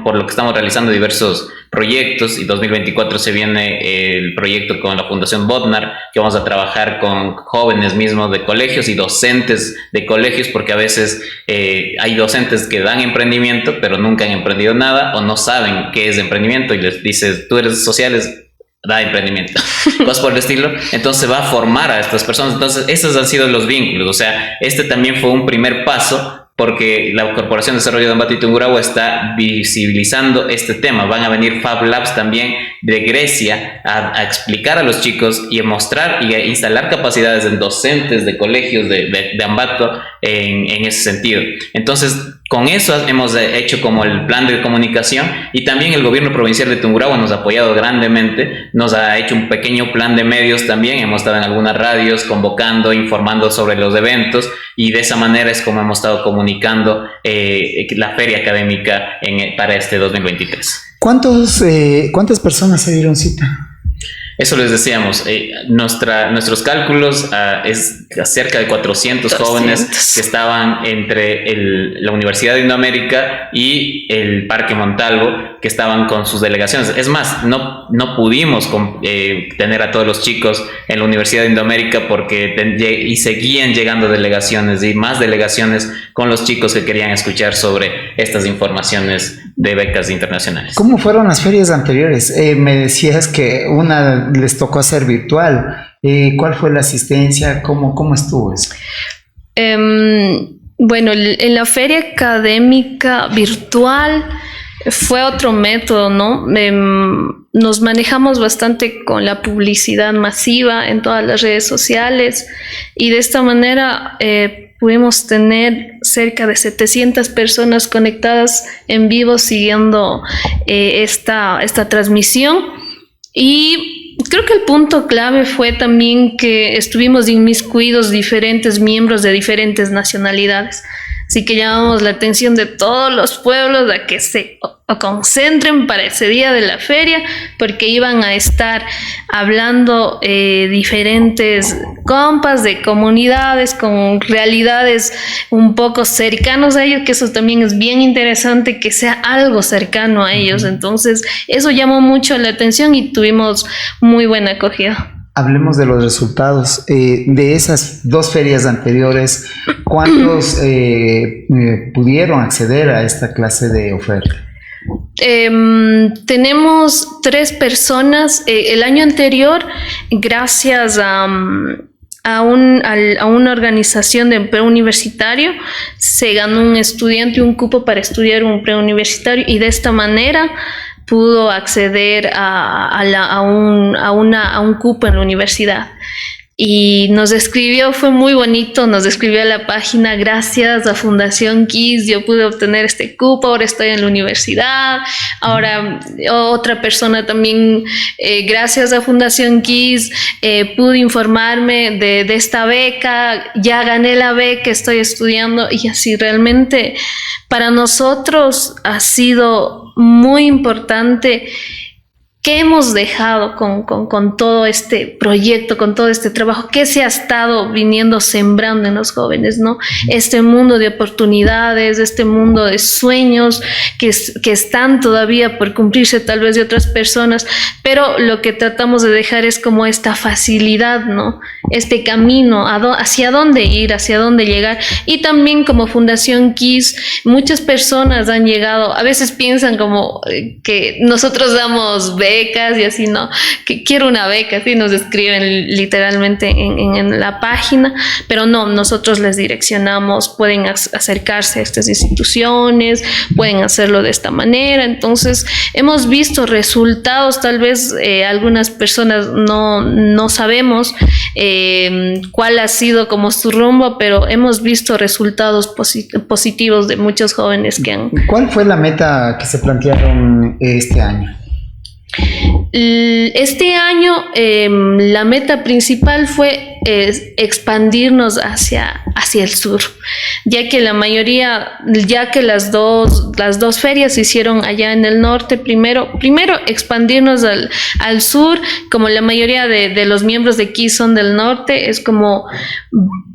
por lo que estamos realizando diversos proyectos, y 2024 se viene el proyecto con la Fundación Bodnar, que vamos a trabajar con jóvenes mismos de colegios y docentes de colegios, porque a veces hay docentes que dan emprendimiento pero nunca han emprendido nada, o no saben qué es emprendimiento, y les dices, tú eres sociales, da emprendimiento, cosas por el estilo. Entonces va a formar a estas personas. Entonces esos han sido los vínculos. O sea, este también fue un primer paso, porque la Corporación de Desarrollo de Ambato y Tungurahua está visibilizando este tema. Van a venir Fab Labs también de Grecia a explicar a los chicos y a mostrar y a instalar capacidades en docentes de colegios de Ambato en ese sentido. Entonces, con eso hemos hecho como el plan de comunicación, y también el gobierno provincial de Tungurahua nos ha apoyado grandemente, nos ha hecho un pequeño plan de medios también, hemos estado en algunas radios convocando, informando sobre los eventos, y de esa manera es como hemos estado comunicando la feria académica para este 2023. ¿Cuántas personas se dieron cita? Eso les decíamos, nuestros cálculos es cerca de 400 jóvenes que estaban entre la Universidad de Indoamérica y el Parque Montalvo, que estaban con sus delegaciones. Es más, no pudimos tener a todos los chicos en la Universidad de Indoamérica porque y seguían llegando delegaciones y más delegaciones con los chicos que querían escuchar sobre estas informaciones de becas internacionales. ¿Cómo fueron las ferias anteriores? Me decías que una les tocó hacer virtual. ¿Cuál fue la asistencia? ¿Cómo estuvo eso? Bueno, en la feria académica virtual fue otro método, ¿no? Nos manejamos bastante con la publicidad masiva en todas las redes sociales y de esta manera pudimos tener cerca de 700 personas conectadas en vivo siguiendo esta transmisión. Y creo que el punto clave fue también que estuvimos inmiscuidos diferentes miembros de diferentes nacionalidades. Así que llamamos la atención de todos los pueblos a que se concentren para ese día de la feria, porque iban a estar hablando diferentes compas de comunidades con realidades un poco cercanos a ellos, que eso también es bien interesante, que sea algo cercano a ellos. Entonces, eso llamó mucho la atención y tuvimos muy buena acogida. Hablemos de los resultados. De esas dos ferias anteriores, ¿cuántos pudieron acceder a esta clase de oferta? Tenemos 3 personas. El año anterior, gracias a una organización de preuniversitario, se ganó un estudiante un cupo para estudiar un preuniversitario y de esta manera pudo acceder a un cupo en la universidad. Y nos escribió, fue muy bonito, nos escribió a la página: gracias a Fundación KISS yo pude obtener este cupo, ahora estoy en la universidad. Ahora otra persona también, gracias a Fundación KISS pude informarme de esta beca, ya gané la beca, estoy estudiando. Y así realmente para nosotros ha sido muy importante. ¿Qué hemos dejado con todo este proyecto, con todo este trabajo? ¿Qué se ha estado viniendo sembrando en los jóvenes, ¿no? Este mundo de oportunidades, este mundo de sueños que están todavía por cumplirse tal vez de otras personas, pero lo que tratamos de dejar es como esta facilidad, ¿no? Este camino, hacia dónde ir, hacia dónde llegar. Y también como Fundación KISS, muchas personas han llegado, a veces piensan como que nosotros damos becas y así, no, que quiero una beca, así nos escriben literalmente en la página, pero no, nosotros les direccionamos, pueden acercarse a estas instituciones, pueden hacerlo de esta manera. Entonces hemos visto resultados, tal vez algunas personas no sabemos cuál ha sido como su rumbo, pero hemos visto resultados positivos de muchos jóvenes que han... ¿Cuál fue la meta que se plantearon este año? Este año la meta principal fue expandirnos hacia el sur, ya que la mayoría, ya que las dos ferias se hicieron allá en el norte, primero expandirnos al sur. Como la mayoría de los miembros de KISS son del norte, es como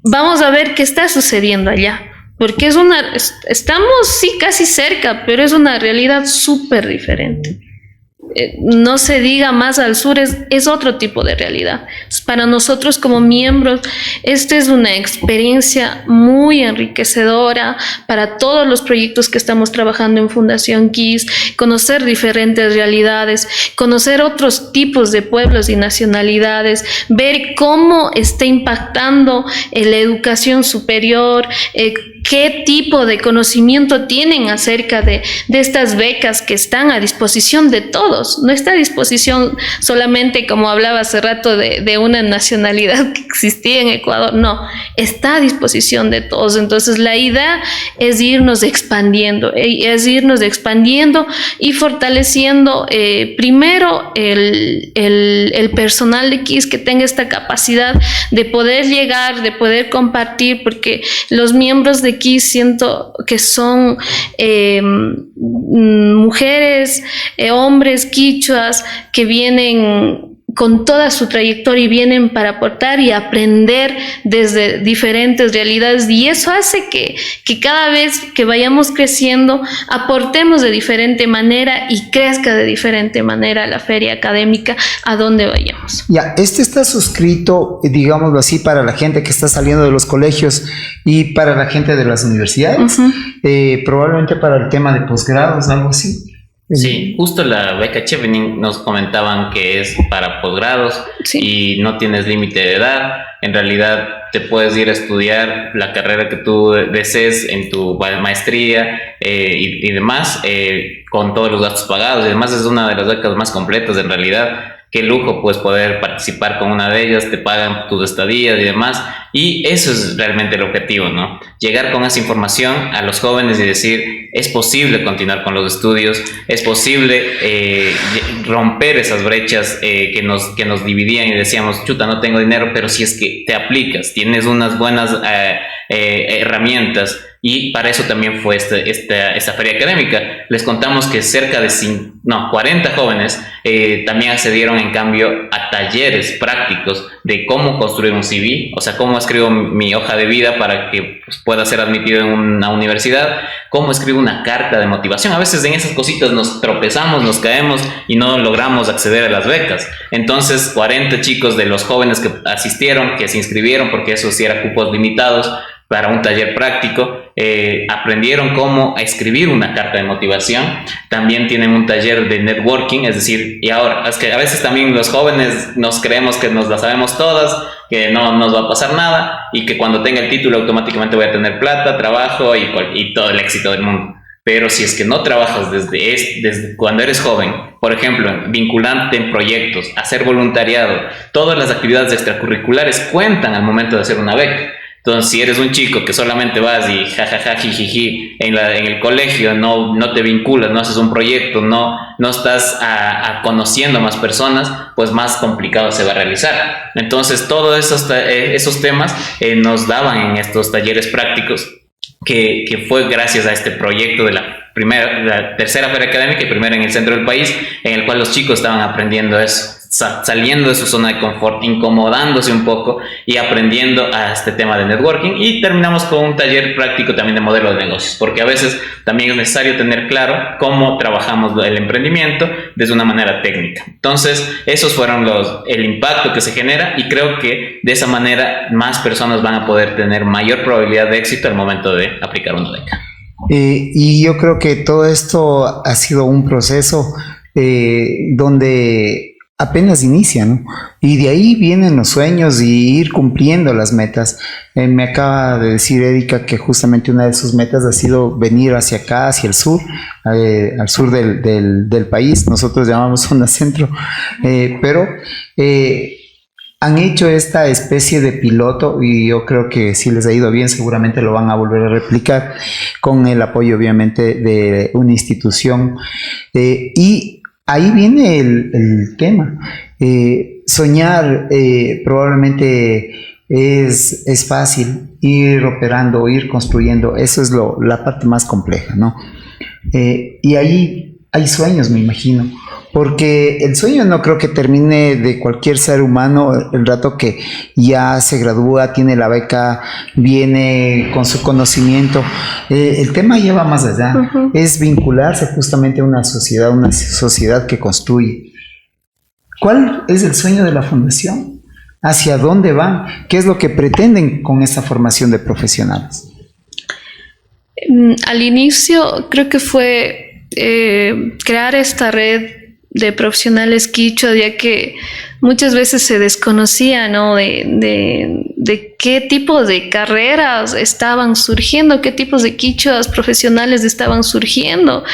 vamos a ver qué está sucediendo allá, porque estamos sí casi cerca, pero es una realidad súper diferente. No se diga más al sur, es otro tipo de realidad. Para nosotros como miembros, esta es una experiencia muy enriquecedora para todos los proyectos que estamos trabajando en Fundación KISS, conocer diferentes realidades, conocer otros tipos de pueblos y nacionalidades, ver cómo está impactando la educación superior, qué tipo de conocimiento tienen acerca de estas becas que están a disposición de todos. No está a disposición solamente, como hablaba hace rato, de una nacionalidad que existía en Ecuador. No, está a disposición de todos. Entonces la idea es irnos expandiendo y fortaleciendo primero el personal de KISS, que tenga esta capacidad de poder llegar, de poder compartir, porque los miembros de KISS siento que son mujeres, hombres quichuas que vienen con toda su trayectoria y vienen para aportar y aprender desde diferentes realidades, y eso hace que cada vez que vayamos creciendo aportemos de diferente manera y crezca de diferente manera la feria académica a donde vayamos. Ya, este está suscrito, digámoslo así, para la gente que está saliendo de los colegios y para la gente de las universidades, probablemente para el tema de posgrados, algo así. Sí, justo la beca Chevening nos comentaban que es para posgrados y no tienes límite de edad. En realidad te puedes ir a estudiar la carrera que tú desees en tu maestría y demás, con todos los gastos pagados. Y además es una de las becas más completas en realidad. Qué lujo pues poder participar con una de ellas, te pagan tus estadías y demás, y eso es realmente el objetivo, ¿no? Llegar con esa información a los jóvenes y decir, es posible continuar con los estudios, es posible romper esas brechas que nos dividían y decíamos, chuta, no tengo dinero, pero si es que te aplicas, tienes unas buenas herramientas. Y para eso también fue esta feria académica. Les contamos que cerca de 40 jóvenes también accedieron en cambio a talleres prácticos de cómo construir un CV, o sea, cómo escribo mi hoja de vida para que pues, pueda ser admitido en una universidad, cómo escribo una carta de motivación. A veces en esas cositas nos tropezamos, nos caemos y no logramos acceder a las becas. Entonces 40 chicos de los jóvenes que asistieron, que se inscribieron, porque eso sí era cupos limitados, para un taller práctico, aprendieron cómo escribir una carta de motivación. También tienen un taller de networking, es decir, y ahora, es que a veces también los jóvenes nos creemos que nos la sabemos todas, que no nos va a pasar nada y que cuando tenga el título automáticamente voy a tener plata, trabajo y todo el éxito del mundo. Pero si es que no trabajas desde cuando eres joven, por ejemplo, vinculante en proyectos, hacer voluntariado, todas las actividades extracurriculares cuentan al momento de hacer una beca. Entonces, si eres un chico que solamente vas y jajaja, jijiji, en el colegio, no te vinculas, no haces un proyecto, no estás conociendo a más personas, pues más complicado se va a realizar. Entonces, todos esos temas nos daban en estos talleres prácticos, que fue gracias a este proyecto de la tercera feria académica y primera en el centro del país, en el cual los chicos estaban aprendiendo eso, saliendo de su zona de confort, incomodándose un poco y aprendiendo a este tema de networking. Y terminamos con un taller práctico también de modelo de negocios, porque a veces también es necesario tener claro cómo trabajamos el emprendimiento desde una manera técnica. Entonces, esos fueron el impacto que se genera, y creo que de esa manera más personas van a poder tener mayor probabilidad de éxito al momento de aplicar una beca. Y yo creo que todo esto ha sido un proceso donde apenas inicia, ¿no? Y de ahí vienen los sueños y ir cumpliendo las metas. Me acaba de decir Erika que justamente una de sus metas ha sido venir hacia acá, hacia el sur, al sur del país. Nosotros llamamos zona centro, pero han hecho esta especie de piloto, y yo creo que si les ha ido bien seguramente lo van a volver a replicar con el apoyo obviamente de una institución, y ahí viene el tema. Soñar probablemente es fácil, ir operando, ir construyendo, eso es la parte más compleja, ¿no? Y ahí hay sueños, me imagino, porque el sueño no creo que termine de cualquier ser humano el rato que ya se gradúa, tiene la beca, viene con su conocimiento. El tema lleva más allá, es vincularse justamente a una sociedad que construye. ¿Cuál es el sueño de la fundación? ¿Hacia dónde van? ¿Qué es lo que pretenden con esta formación de profesionales? Al inicio creo que fue crear esta red de profesionales quichua, ya que muchas veces se desconocía, ¿no? de qué tipo de carreras estaban surgiendo, qué tipos de quichuas profesionales estaban surgiendo.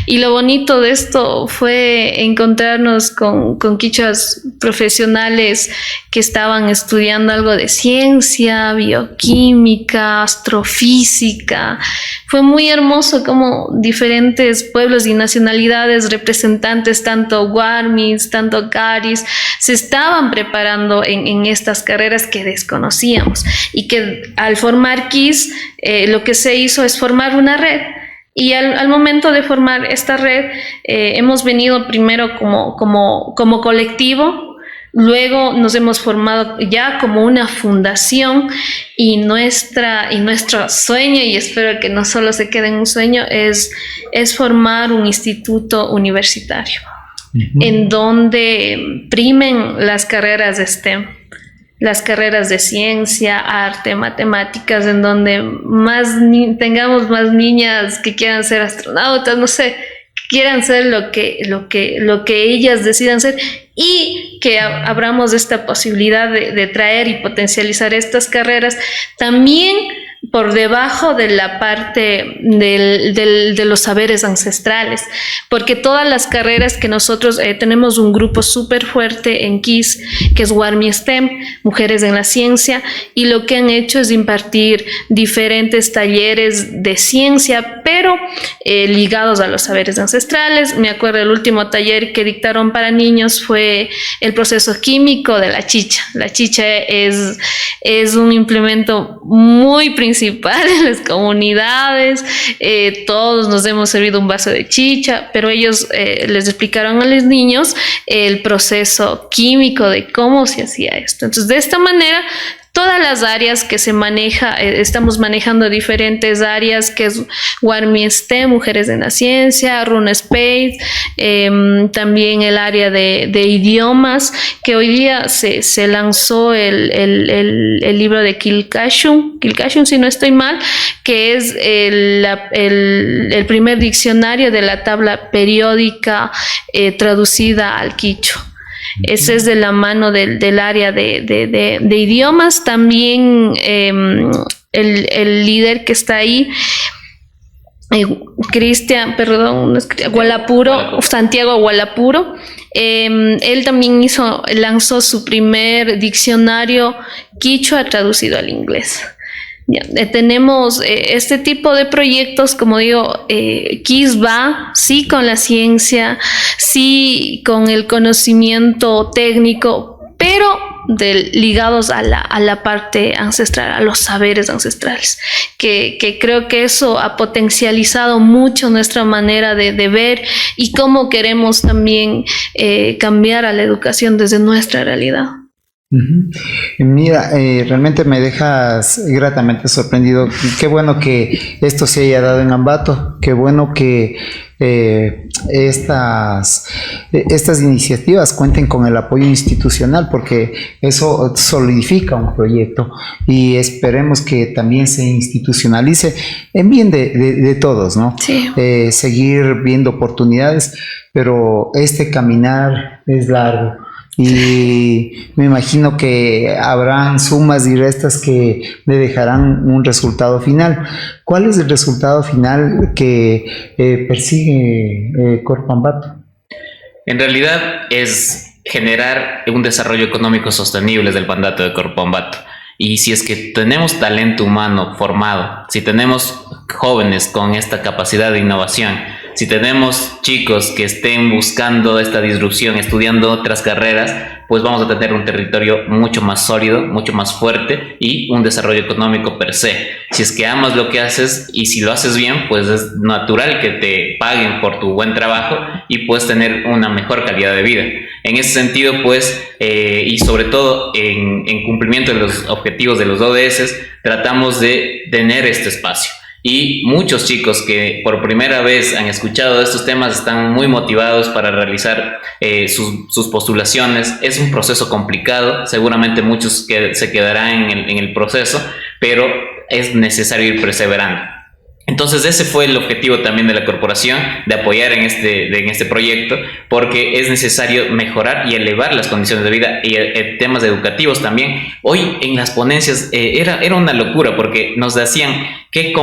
Y lo bonito de esto fue encontrarnos con quichuas profesionales que estaban estudiando algo de ciencia, bioquímica, astrofísica. Fue muy hermoso como diferentes pueblos y nacionalidades, representantes, tanto guarmis, tanto caris, se estaban preparando en estas carreras que desconocíamos, y que al formar KIS lo que se hizo es formar una red. Y al momento de formar esta red hemos venido primero como colectivo, Luego nos hemos formado ya como una fundación y nuestro sueño, y espero que no solo se quede en un sueño, es formar un instituto universitario en donde primen las carreras de STEM, las carreras de ciencia, arte, matemáticas, en donde tengamos más niñas que quieran ser astronautas, no sé, que quieran ser lo que ellas decidan ser, y que abramos esta posibilidad de traer y potencializar estas carreras también por debajo de la parte de los saberes ancestrales, porque todas las carreras que nosotros tenemos un grupo súper fuerte en KIS, que es Warmi STEM, Mujeres en la Ciencia, y lo que han hecho es impartir diferentes talleres de ciencia, pero ligados a los saberes ancestrales. Me acuerdo el último taller que dictaron para niños fue el proceso químico de la chicha. La chicha es un implemento muy principal en las comunidades. Todos nos hemos servido un vaso de chicha, pero ellos les explicaron a los niños el proceso químico de cómo se hacía esto. Entonces, de esta manera, todas las áreas que se maneja, estamos manejando diferentes áreas, que es Warmi STEM, Mujeres en la Ciencia, Runespace, también el área de idiomas, que hoy día se lanzó el libro de Kilkashun, si no estoy mal, que es el primer diccionario de la tabla periódica traducida al quichua. Ese es de la mano del área de idiomas. También el líder que está ahí, Santiago Gualapuro, él también lanzó su primer diccionario quichua traducido al inglés. Ya, tenemos este tipo de proyectos, como digo, KIS va, sí, con la ciencia, sí, con el conocimiento técnico, pero ligados a la parte ancestral, a los saberes ancestrales, que creo que eso ha potencializado mucho nuestra manera de ver y cómo queremos también cambiar a la educación desde nuestra realidad. Mira, realmente me dejas gratamente sorprendido. Qué bueno que esto se haya dado en Ambato, qué bueno que estas iniciativas cuenten con el apoyo institucional, porque eso solidifica un proyecto y esperemos que también se institucionalice en bien de todos, ¿no? Sí. Seguir viendo oportunidades, pero este caminar es largo. Y me imagino que habrán sumas y restas que le dejarán un resultado final. ¿Cuál es el resultado final que persigue Corpo Ambato? En realidad es generar un desarrollo económico sostenible desde el mandato de Corpo Ambato. Y si es que tenemos talento humano formado, si tenemos jóvenes con esta capacidad de innovación, si tenemos chicos que estén buscando esta disrupción, estudiando otras carreras, pues vamos a tener un territorio mucho más sólido, mucho más fuerte y un desarrollo económico per se. Si es que amas lo que haces y si lo haces bien, pues es natural que te paguen por tu buen trabajo y puedes tener una mejor calidad de vida. En ese sentido, pues, y sobre todo en cumplimiento de los objetivos de los ODS, tratamos de tener este espacio. Y muchos chicos que por primera vez han escuchado de estos temas están muy motivados para realizar sus postulaciones. Es un proceso complicado, seguramente muchos se quedarán en el proceso, pero es necesario ir perseverando. Entonces ese fue el objetivo también de la corporación, de apoyar en este proyecto, porque es necesario mejorar y elevar las condiciones de vida y temas educativos también. Hoy en las ponencias era una locura, porque nos decían qué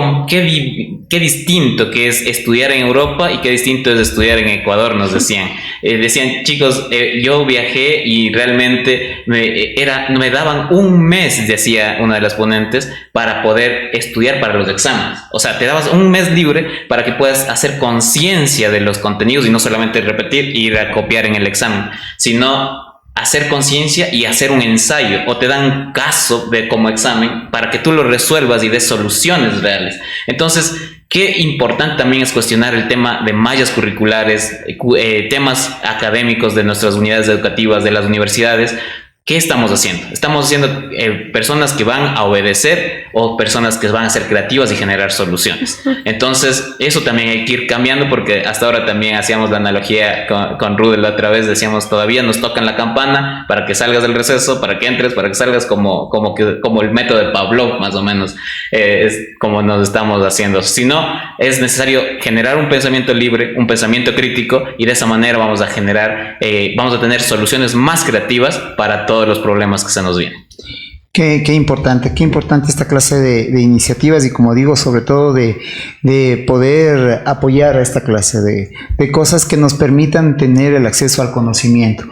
distinto que es estudiar en Europa y qué distinto es estudiar en Ecuador, nos decían. Decían, chicos, yo viajé y realmente me daban un mes, decía una de las ponentes, para poder estudiar para los exámenes. O sea, te dabas un mes libre para que puedas hacer conciencia de los contenidos y no solamente repetir e ir a copiar en el examen, sino hacer conciencia y hacer un ensayo, o te dan un caso como examen para que tú lo resuelvas y des soluciones reales. Entonces, Qué importante también es cuestionar el tema de mallas curriculares, temas académicos de nuestras unidades educativas, de las universidades. ¿Qué estamos haciendo? Estamos haciendo personas que van a obedecer o personas que van a ser creativas y generar soluciones. Entonces, eso también hay que ir cambiando, porque hasta ahora también hacíamos la analogía con Rudel la otra vez, decíamos, todavía nos tocan la campana para que salgas del receso, para que entres, para que salgas como el método de Pavlov, más o menos, es como nos estamos haciendo. Si no, es necesario generar un pensamiento libre, un pensamiento crítico, y de esa manera vamos a generar, vamos a tener soluciones más creativas para todos los problemas que se nos vienen. Qué importante esta clase de iniciativas, y como digo, sobre todo de poder apoyar a esta clase de cosas que nos permitan tener el acceso al conocimiento.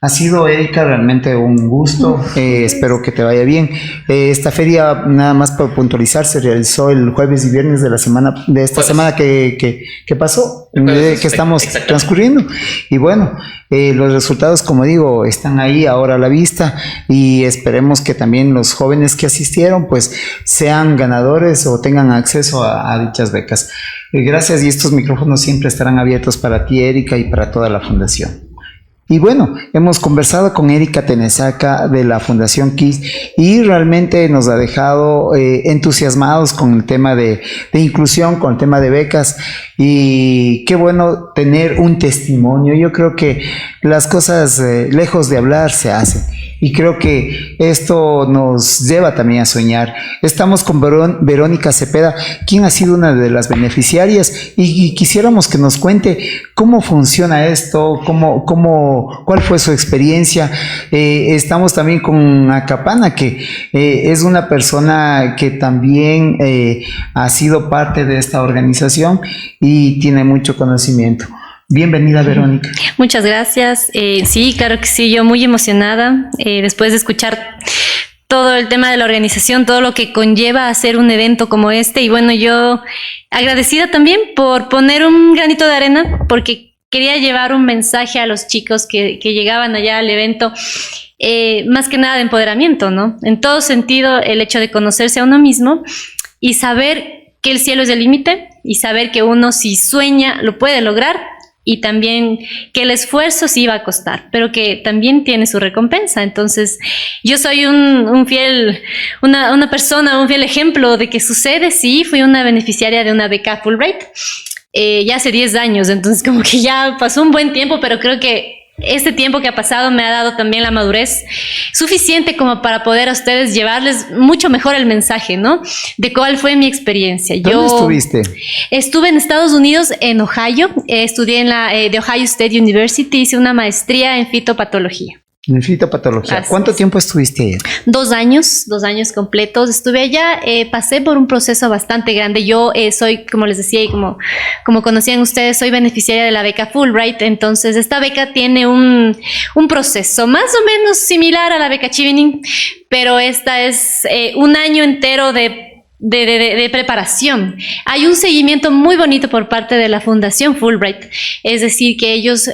Ha sido, Erika, realmente un gusto. Espero que te vaya bien. Esta feria, nada más para puntualizar, se realizó el jueves y viernes de esta semana que pasó, que estamos transcurriendo. Y bueno, los resultados, como digo, están ahí ahora a la vista, y esperemos que también los jóvenes que asistieron pues sean ganadores o tengan acceso a dichas becas. Gracias, y estos micrófonos siempre estarán abiertos para ti, Erika, y para toda la fundación. Y bueno, hemos conversado con Erika Tenesaca de la Fundación KIS, y realmente nos ha dejado entusiasmados con el tema de inclusión, con el tema de becas, y qué bueno tener un testimonio. Yo creo que las cosas lejos de hablar se hacen, y creo que esto nos lleva también a soñar. Estamos con Verónica Cepeda, quien ha sido una de las beneficiarias, y quisiéramos que nos cuente cómo funciona esto, cuál fue su experiencia. Estamos también con Acapana, que es una persona que también ha sido parte de esta organización y tiene mucho conocimiento. Bienvenida, Verónica. Muchas gracias. Sí, claro que sí, yo muy emocionada después de escuchar todo el tema de la organización, todo lo que conlleva hacer un evento como este. Y bueno, yo agradecida también por poner un granito de arena, porque quería llevar un mensaje a los chicos que llegaban allá al evento, más que nada de empoderamiento, ¿no? En todo sentido, el hecho de conocerse a uno mismo y saber que el cielo es el límite, y saber que uno, si sueña, lo puede lograr, y también que el esfuerzo sí va a costar, pero que también tiene su recompensa. Entonces, yo soy una persona, un fiel ejemplo de que sucede. Sí, fui una beneficiaria de una beca Fulbright, ya hace 10 años, entonces como que ya pasó un buen tiempo, pero creo que este tiempo que ha pasado me ha dado también la madurez suficiente como para poder a ustedes llevarles mucho mejor el mensaje, ¿no? De cuál fue mi experiencia. ¿Dónde estuviste? Estuve en Estados Unidos, en Ohio. Estudié en la The Ohio State University. Hice una maestría en fitopatología. En fitopatología. Así ¿Cuánto es. tiempo estuviste allá? 2 años completos. Estuve allá, pasé por un proceso bastante grande. Yo soy, como les decía, y como conocían ustedes, soy beneficiaria de la beca Fulbright. Entonces, esta beca tiene un proceso más o menos similar a la beca Chevening, pero esta es un año entero de preparación. Hay un seguimiento muy bonito por parte de la Fundación Fulbright, es decir, que ellos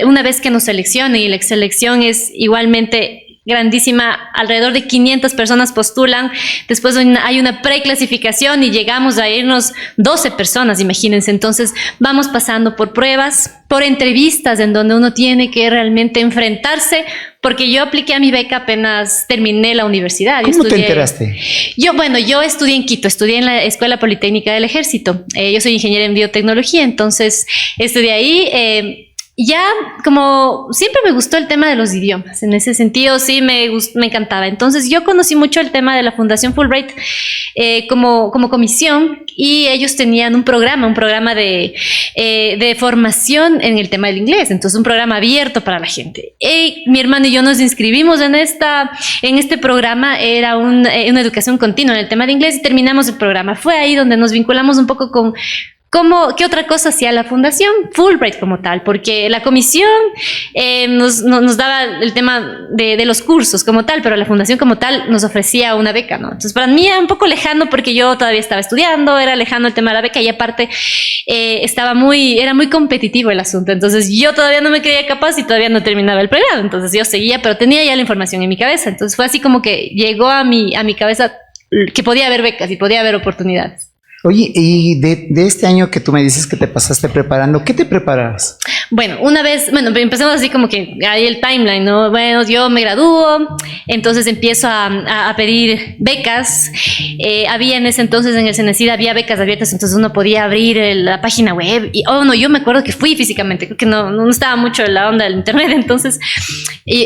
una vez que nos seleccionen, y la selección es igualmente grandísima, alrededor de 500 personas postulan, después hay una preclasificación y llegamos a irnos 12 personas, imagínense. Entonces vamos pasando por pruebas, por entrevistas en donde uno tiene que realmente enfrentarse, porque yo apliqué a mi beca apenas terminé la universidad. ¿Cómo te enteraste? Yo estudié en Quito, estudié en la Escuela Politécnica del Ejército. Yo soy ingeniera en biotecnología, entonces estudié ahí. Ya, como siempre me gustó el tema de los idiomas, en ese sentido sí me encantaba. Entonces yo conocí mucho el tema de la Fundación Fulbright como comisión, y ellos tenían un programa de formación en el tema del inglés, entonces un programa abierto para la gente. Mi hermano y yo nos inscribimos en este programa. Era una educación continua en el tema de inglés, y terminamos el programa. Fue ahí donde nos vinculamos un poco con ¿qué otra cosa hacía la Fundación Fulbright como tal? Porque la comisión nos daba el tema de los cursos como tal, pero la Fundación como tal nos ofrecía una beca, ¿no? Entonces, para mí era un poco lejano, porque yo todavía estaba estudiando, era lejano el tema de la beca, y aparte era muy competitivo el asunto. Entonces, yo todavía no me creía capaz y todavía no terminaba el pregrado. Entonces, yo seguía, pero tenía ya la información en mi cabeza. Entonces, fue así como que llegó a mi cabeza que podía haber becas y podía haber oportunidades. Oye, y de este año que tú me dices que te pasaste preparando, ¿qué te preparabas? Bueno, empezamos así como que hay el timeline, ¿no? Bueno, yo me gradúo, entonces empiezo a pedir becas. Había en ese entonces en el CENESID había becas abiertas, entonces uno podía abrir la página web. Y, no, yo me acuerdo que fui físicamente, creo que no estaba mucho en la onda del internet, entonces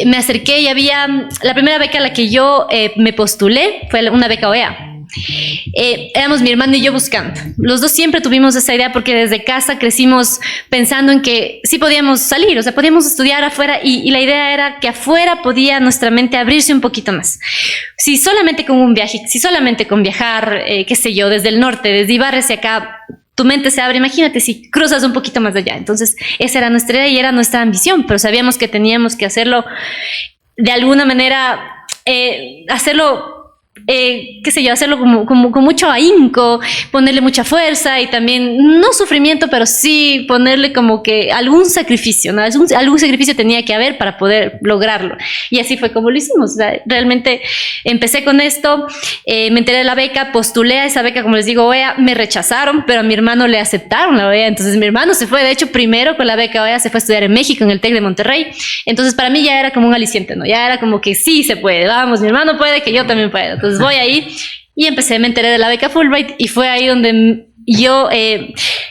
me acerqué y había la primera beca a la que yo me postulé, fue una beca OEA. Éramos mi hermano y yo buscando. Los dos siempre tuvimos esa idea porque desde casa crecimos pensando en que sí podíamos salir, o sea, podíamos estudiar afuera y la idea era que afuera podía nuestra mente abrirse un poquito más. Si solamente con un viaje, si solamente con viajar, qué sé yo, desde el norte, desde Ibarra hacia acá, tu mente se abre, imagínate si cruzas un poquito más allá. Entonces, esa era nuestra idea y era nuestra ambición, pero sabíamos que teníamos que hacerlo de alguna manera, hacerlo qué sé yo, hacerlo como con mucho ahínco, ponerle mucha fuerza y también, no sufrimiento, pero sí ponerle como que algún sacrificio, ¿no? Algún sacrificio tenía que haber para poder lograrlo. Y así fue como lo hicimos. O sea, realmente empecé con esto, me enteré de la beca, postulé a esa beca, como les digo, OEA, me rechazaron, pero a mi hermano le aceptaron la OEA. Entonces mi hermano se fue, de hecho, primero con la beca OEA, se fue a estudiar en México, en el TEC de Monterrey. Entonces para mí ya era como un aliciente, ¿no? Ya era como que sí se puede, vamos, mi hermano puede, que yo también puedo. Entonces voy ahí y me enteré de la beca Fulbright y fue ahí donde yo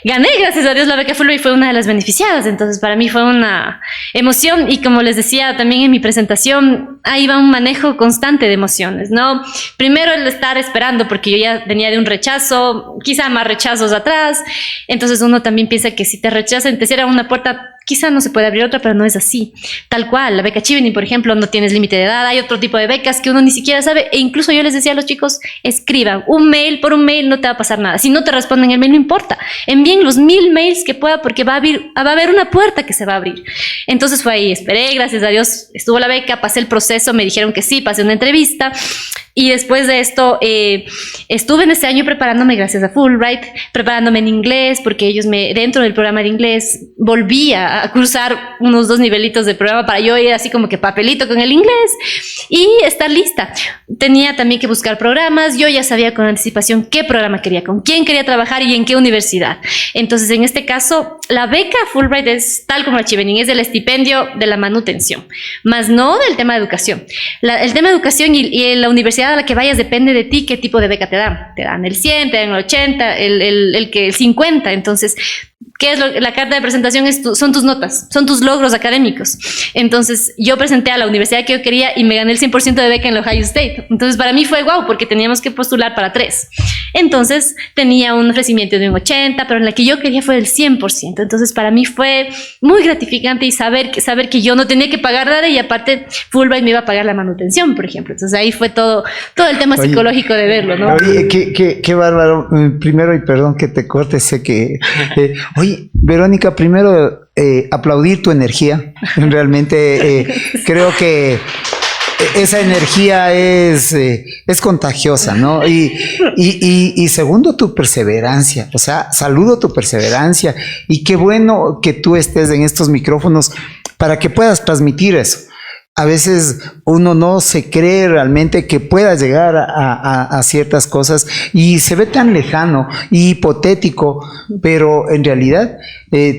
gané, gracias a Dios, la beca Fulbright, fue una de las beneficiadas. Entonces para mí fue una emoción y como les decía también en mi presentación, ahí va un manejo constante de emociones, ¿no? Primero el estar esperando porque yo ya venía de un rechazo, quizá más rechazos atrás, entonces uno también piensa que si te rechazan, te cierran una puerta, quizá no se puede abrir otra, pero no es así. Tal cual, la beca Chevening, por ejemplo, no tienes límite de edad, hay otro tipo de becas que uno ni siquiera sabe, e incluso yo les decía a los chicos, escriban un mail, por un mail no te va a pasar nada. Si no te responden el mail, no importa, envíen los 1000 mails que pueda porque va a haber una puerta que se va a abrir. Entonces fue ahí, esperé, gracias a Dios, estuvo la beca, pasé el proceso, me dijeron que sí, pasé una entrevista. Y después de esto, estuve en ese año preparándome gracias a Fulbright, preparándome en inglés, porque ellos dentro del programa de inglés, volví a cursar unos 2 nivelitos de programa para yo ir así como que papelito con el inglés y estar lista. Tenía también que buscar programas, yo ya sabía con anticipación qué programa quería, con quién quería trabajar y en qué universidad. Entonces, en este caso, la beca Fulbright es tal como la Chevening, es del estipendio de la manutención, más no del tema de educación. El tema de educación y la universidad a la que vayas depende de ti qué tipo de beca te dan. Te dan el 100, te dan el 80, el 50. Entonces, ¿qué es la carta de presentación? Son tus notas, son tus logros académicos. Entonces, yo presenté a la universidad que yo quería y me gané el 100% de beca en la Ohio State. Entonces, para mí fue guau, porque teníamos que postular para 3. Entonces, tenía un ofrecimiento de un 80, pero en la que yo quería fue el 100%. Entonces, para mí fue muy gratificante y saber que yo no tenía que pagar nada y aparte Fulbright me iba a pagar la manutención, por ejemplo. Entonces, ahí fue todo el tema psicológico de verlo, ¿no? Oye, qué bárbaro. Primero, y perdón que te corte, sé que... oye, Verónica, primero aplaudir tu energía. Realmente creo que esa energía es contagiosa, ¿no? Y segundo, tu perseverancia. O sea, saludo tu perseverancia. Y qué bueno que tú estés en estos micrófonos para que puedas transmitir eso. A veces uno no se cree realmente que pueda llegar a ciertas cosas y se ve tan lejano y hipotético, pero en realidad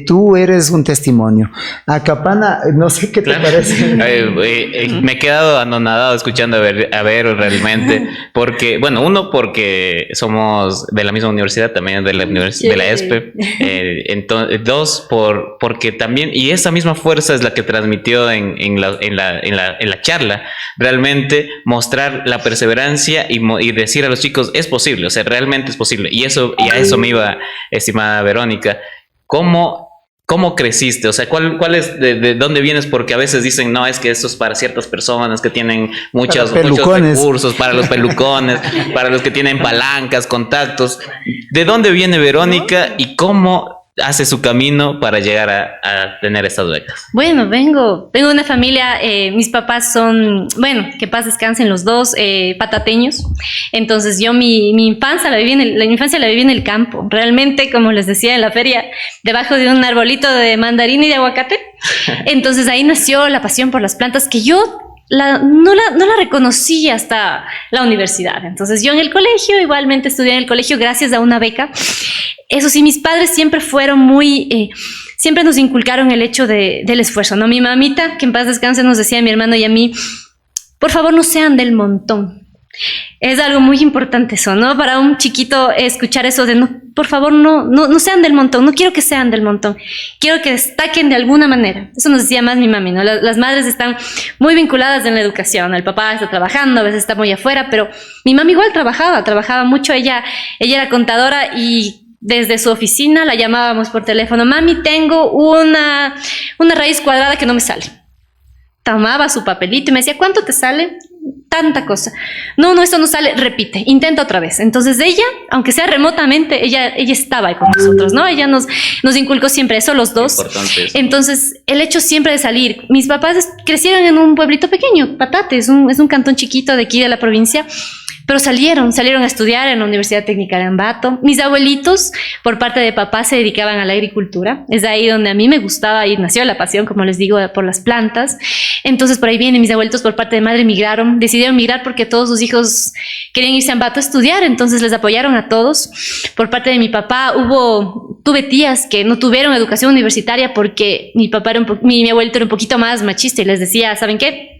tú eres un testimonio. Acapana, no sé qué te parece. Me he quedado anonadado escuchando a Vero realmente, porque, bueno, uno porque somos de la misma universidad, también de la ESPE, entonces, dos, porque también, y esa misma fuerza es la que transmitió en la charla, realmente mostrar la perseverancia y decir a los chicos, es posible, o sea, realmente es posible, y a eso me iba, estimada Verónica. ¿Cómo creciste? O sea, ¿cuál es de dónde vienes? Porque a veces dicen, no, es que esto es para ciertas personas que tienen muchos recursos, para los pelucones, para los que tienen palancas, contactos. ¿De dónde viene Verónica y cómo hace su camino para llegar a tener estas becas? Bueno, vengo de una familia, mis papás son, bueno, que paz descansen los dos, patateños. Entonces yo mi infancia la viví en el campo. Realmente, como les decía en la feria, debajo de un arbolito de mandarina y de aguacate. Entonces ahí nació la pasión por las plantas que yo no la reconocí hasta la universidad. Entonces yo en el colegio, igualmente estudié en el colegio gracias a una beca. Eso sí, mis padres siempre fueron siempre nos inculcaron el hecho del esfuerzo, ¿no? Mi mamita, que en paz descanse, nos decía a mi hermano y a mí, por favor no sean del montón. Es algo muy importante eso, ¿no? Para un chiquito escuchar eso de no, por favor no sean del montón, no quiero que sean del montón, quiero que destaquen de alguna manera. Eso nos decía más mi mami, ¿no? Las madres están muy vinculadas en la educación, el papá está trabajando, a veces está muy afuera, pero mi mami igual trabajaba mucho, ella era contadora y desde su oficina la llamábamos por teléfono, mami, tengo una raíz cuadrada que no me sale. Tomaba su papelito y me decía, ¿cuánto te sale? Tanta cosa. No, esto no sale, repite, intenta otra vez. Entonces ella, aunque sea remotamente, ella estaba ahí con nosotros, ¿no? Ella nos inculcó siempre eso, los dos. Importante eso. Entonces, el hecho siempre de salir. Mis papás crecieron en un pueblito pequeño, Patate, es un cantón chiquito de aquí de la provincia, pero salieron a estudiar en la Universidad Técnica de Ambato. Mis abuelitos, por parte de papá, se dedicaban a la agricultura. Es ahí donde a mí me gustaba y nació la pasión, como les digo, por las plantas. Entonces, por ahí vienen mis abuelitos, por parte de madre, decidieron migrar porque todos sus hijos querían irse a Ambato a estudiar, entonces les apoyaron a todos. Por parte de mi papá, tuve tías que no tuvieron educación universitaria porque mi abuelito era un poquito más machista y les decía, ¿saben qué?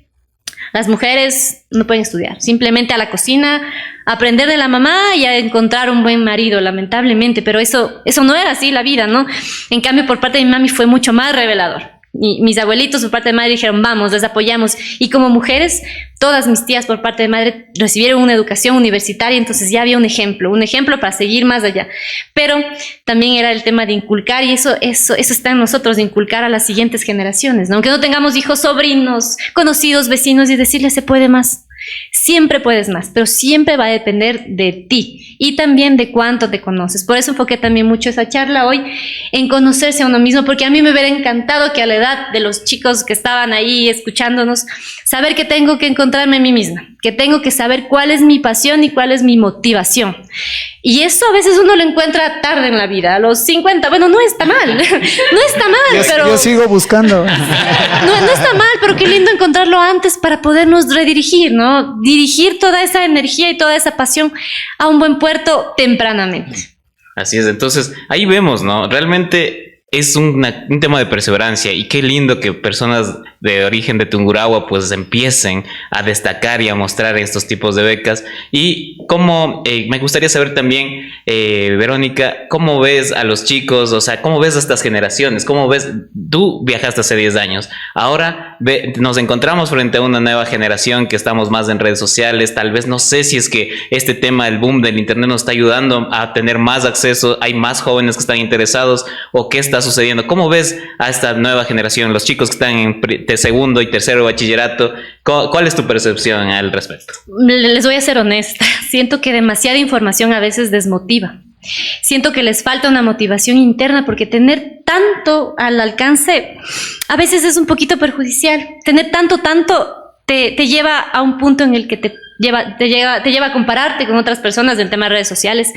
Las mujeres no pueden estudiar, simplemente a la cocina, a aprender de la mamá y a encontrar un buen marido, lamentablemente, pero eso no era así la vida, ¿no? En cambio, por parte de mi mami fue mucho más revelador. Y mis abuelitos por parte de madre dijeron, vamos, les apoyamos. Y como mujeres, todas mis tías por parte de madre recibieron una educación universitaria, entonces ya había un ejemplo para seguir más allá. Pero también era el tema de inculcar, y eso está en nosotros, de inculcar a las siguientes generaciones, ¿no? Aunque no tengamos hijos, sobrinos, conocidos, vecinos, y decirles se puede más. Siempre puedes más, pero siempre va a depender de ti y también de cuánto te conoces. Por eso enfoqué también mucho esa charla hoy en conocerse a uno mismo, porque a mí me hubiera encantado que a la edad de los chicos que estaban ahí escuchándonos, saber que tengo que encontrarme a mí misma, que tengo que saber cuál es mi pasión y cuál es mi motivación. Y eso a veces uno lo encuentra tarde en la vida, a los 50. Bueno, no está mal, no está mal, pero... Yo sigo buscando. No está mal, pero qué lindo encontrarlo antes para podernos redirigir, ¿no? Dirigir toda esa energía y toda esa pasión a un buen puerto tempranamente. Así es, entonces ahí vemos, ¿no? Realmente es un tema de perseverancia y qué lindo que personas de origen de Tungurahua pues empiecen a destacar y a mostrar estos tipos de becas. Y cómo, me gustaría saber también, Verónica, ¿cómo ves a los chicos? O sea, ¿cómo ves a estas generaciones? ¿Cómo ves? Tú viajaste hace 10 años, ahora nos encontramos frente a una nueva generación que estamos más en redes sociales, tal vez no sé si es que este tema, el boom del internet nos está ayudando a tener más acceso, hay más jóvenes que están interesados, o qué está sucediendo. ¿Cómo ves a esta nueva generación, los chicos que están en segundo y tercero de bachillerato? ¿Cuál es tu percepción al respecto? Les voy a ser honesta, siento que demasiada información a veces desmotiva. Siento que les falta una motivación interna porque tener tanto al alcance a veces es un poquito perjudicial. Tener tanto te lleva a un punto en el que te lleva a compararte con otras personas del tema de redes sociales,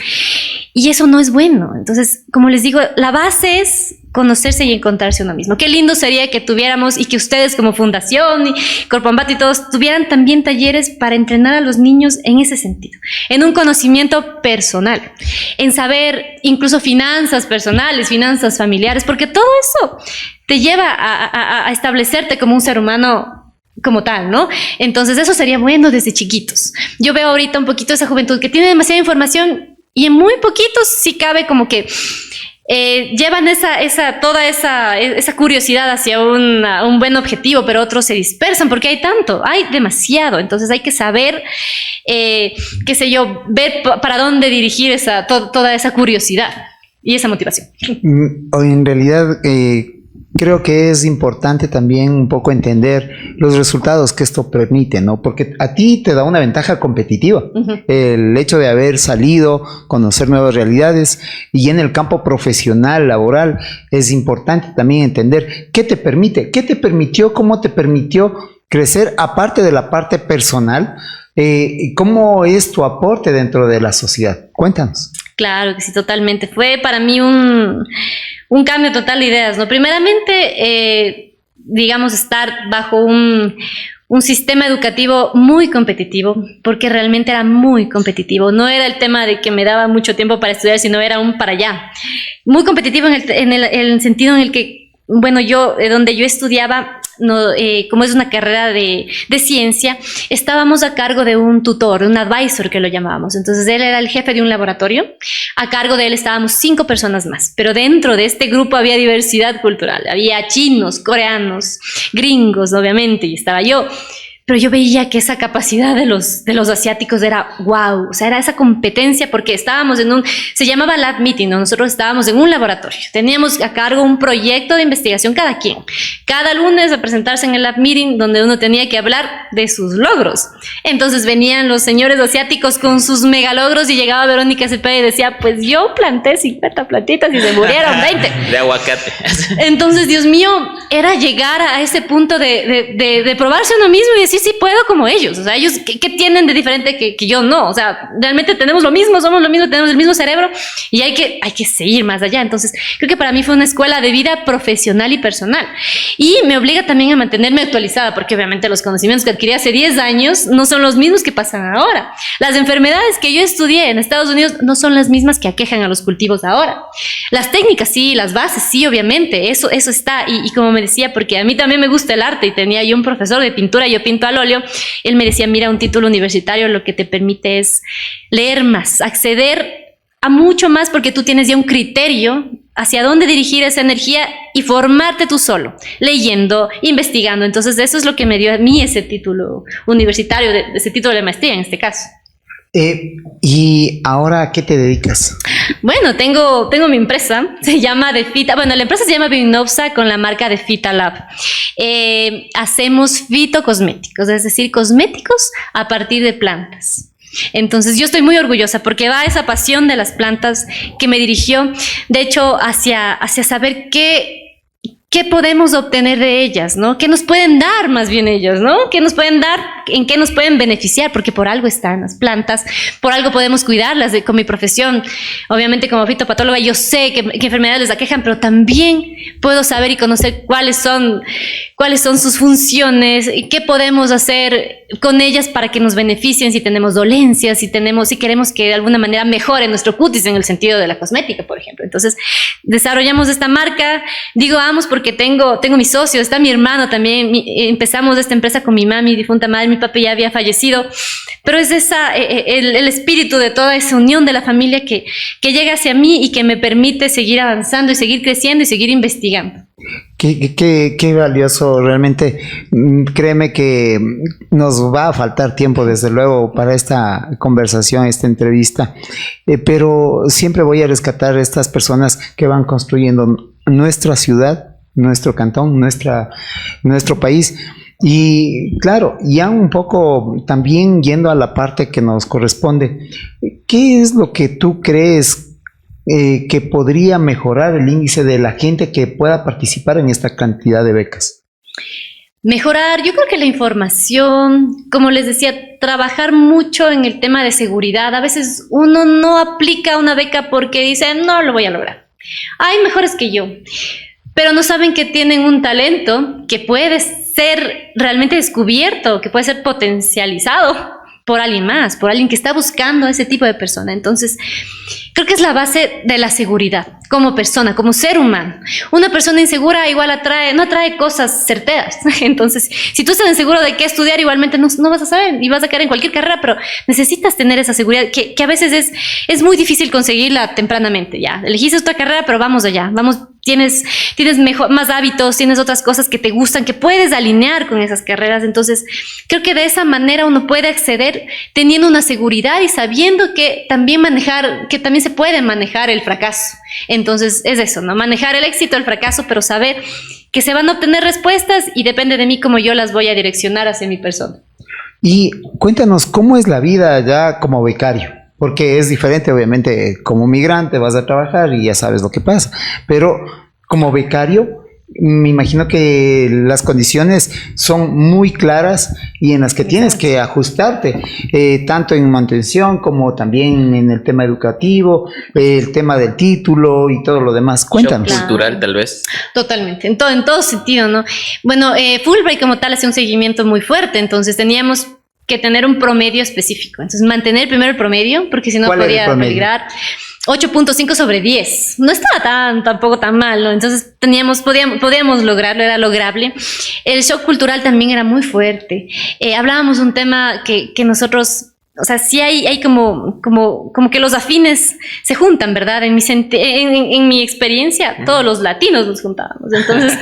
y eso no es bueno. Entonces, como les digo, la base es conocerse y encontrarse uno mismo. Qué lindo sería que tuviéramos, y que ustedes como fundación y Corpo Ambato y todos tuvieran también talleres para entrenar a los niños en ese sentido, en un conocimiento personal, en saber incluso finanzas personales, finanzas familiares, porque todo eso te lleva a establecerte como un ser humano como tal, ¿no? Entonces eso sería bueno desde chiquitos. Yo veo ahorita un poquito esa juventud que tiene demasiada información y en muy poquitos sí cabe como que llevan toda esa curiosidad hacia un buen objetivo, pero otros se dispersan porque hay demasiado. Entonces hay que saber, qué sé yo, ver para dónde dirigir toda esa curiosidad y esa motivación. En realidad, creo que es importante también un poco entender los resultados que esto permite, ¿no? Porque a ti te da una ventaja competitiva. Uh-huh. El hecho de haber salido, conocer nuevas realidades, y en el campo profesional, laboral, es importante también entender qué te permitió, cómo te permitió crecer, aparte de la parte personal. ¿Cómo es tu aporte dentro de la sociedad? Cuéntanos. Claro que sí, totalmente. Fue para mí un cambio total de ideas, ¿no? Primeramente, digamos, estar bajo un un sistema educativo muy competitivo, porque realmente era muy competitivo. No era el tema de que me daba mucho tiempo para estudiar, sino era un para allá. Muy competitivo en el sentido en el que, bueno, yo, donde yo estudiaba, no, como es una carrera de ciencia, estábamos a cargo de un tutor, un advisor que lo llamábamos. Entonces él era el jefe de un laboratorio, a cargo de él estábamos 5 personas más, pero dentro de este grupo había diversidad cultural, había chinos, coreanos, gringos, obviamente, y estaba yo. Pero yo veía que esa capacidad de los asiáticos era wow, o sea, era esa competencia, porque estábamos se llamaba lab meeting, ¿no? Nosotros estábamos en un laboratorio, teníamos a cargo un proyecto de investigación cada quien, cada lunes a presentarse en el lab meeting donde uno tenía que hablar de sus logros. Entonces venían los señores asiáticos con sus megalogros y llegaba Verónica Cepeda y decía, pues yo planté 50 plantitas y se murieron 20. De aguacate. Entonces, Dios mío, era llegar a ese punto de probarse uno mismo y decir, sí puedo como ellos. O sea, ellos, ¿qué tienen de diferente que yo no? O sea, realmente tenemos lo mismo, somos lo mismo, tenemos el mismo cerebro y hay que seguir más allá. Entonces, creo que para mí fue una escuela de vida profesional y personal. Y me obliga también a mantenerme actualizada, porque obviamente los conocimientos que adquirí hace 10 años no son los mismos que pasan ahora. Las enfermedades que yo estudié en Estados Unidos no son las mismas que aquejan a los cultivos ahora. Las técnicas sí, las bases sí, obviamente, eso está. Y como me decía, porque a mí también me gusta el arte y tenía yo un profesor de pintura, yo pinto al óleo, él me decía, mira, un título universitario lo que te permite es leer más, acceder a mucho más, porque tú tienes ya un criterio hacia dónde dirigir esa energía y formarte tú solo, leyendo, investigando. Entonces eso es lo que me dio a mí ese título universitario, ese título de maestría en este caso. ¿Y ahora a qué te dedicas? Bueno, tengo mi empresa, se llama Defita, bueno, la empresa se llama Bignopsa con la marca Defita Lab. Hacemos fitocosméticos, es decir, cosméticos a partir de plantas. Entonces yo estoy muy orgullosa porque va esa pasión de las plantas que me dirigió, de hecho, hacia saber qué podemos obtener de ellas, ¿no? ¿Qué nos pueden dar más bien ellas, ¿no? ¿Qué nos pueden dar? ¿En qué nos pueden beneficiar? Porque por algo están las plantas, por algo podemos cuidarlas. Con mi profesión, obviamente como fitopatóloga, yo sé qué enfermedades les aquejan, pero también puedo saber y conocer cuáles son sus funciones, qué podemos hacer con ellas para que nos beneficien si tenemos dolencias, si queremos que de alguna manera mejore nuestro cutis en el sentido de la cosmética, por ejemplo. Entonces, desarrollamos esta marca, digo vamos porque tengo mi socio, está mi hermano también, empezamos esta empresa con mi mami, difunta madre, mi papá ya había fallecido, pero es el espíritu de toda esa unión de la familia que llega hacia mí y que me permite seguir avanzando y seguir creciendo y seguir investigando. Qué valioso, realmente. Créeme que nos va a faltar tiempo, desde luego, para esta conversación, esta entrevista, pero siempre voy a rescatar a estas personas que van construyendo nuestra ciudad, nuestro cantón, nuestro país. Y claro, ya un poco también yendo a la parte que nos corresponde, ¿qué es lo que tú crees que podría mejorar el índice de la gente que pueda participar en esta cantidad de becas? Mejorar, yo creo que la información, como les decía, trabajar mucho en el tema de seguridad. A veces uno no aplica una beca porque dice, no lo voy a lograr. Hay mejores que yo, pero no saben que tienen un talento que puede ser realmente descubierto, que puede ser potencializado por alguien más, por alguien que está buscando a ese tipo de persona. Entonces, creo que es la base de la seguridad como persona, como ser humano. Una persona insegura igual no atrae cosas certeras. Entonces, si tú estás inseguro de qué estudiar, igualmente no vas a saber y vas a caer en cualquier carrera, pero necesitas tener esa seguridad que a veces es muy difícil conseguirla tempranamente. Ya, elegiste otra carrera, pero vamos allá, tienes más hábitos, tienes otras cosas que te gustan, que puedes alinear con esas carreras. Entonces, creo que de esa manera uno puede acceder teniendo una seguridad y sabiendo que también se puede manejar el fracaso. Entonces, es eso, ¿no? Manejar el éxito, el fracaso, pero saber que se van a obtener respuestas y depende de mí cómo yo las voy a direccionar hacia mi persona. Y cuéntanos, ¿cómo es la vida ya como becario? Porque es diferente, obviamente, como migrante vas a trabajar y ya sabes lo que pasa, pero como becario, me imagino que las condiciones son muy claras y en las que tienes que ajustarte, tanto en mantención como también en el tema educativo, el tema del título y todo lo demás. Cuéntanos. Shock cultural, tal vez. Totalmente, en todo sentido, ¿no? Bueno, Fulbright como tal hace un seguimiento muy fuerte, entonces teníamos que tener un promedio específico. Entonces, mantener primero el promedio, porque si no podía peligrar. 8.5 sobre 10. No estaba tampoco tan mal, ¿no? Entonces podíamos lograrlo, era lograble. El shock cultural también era muy fuerte. Hablábamos de un tema que nosotros, o sea, sí hay como que los afines se juntan, ¿verdad? En mi experiencia, todos los latinos nos juntábamos. Entonces,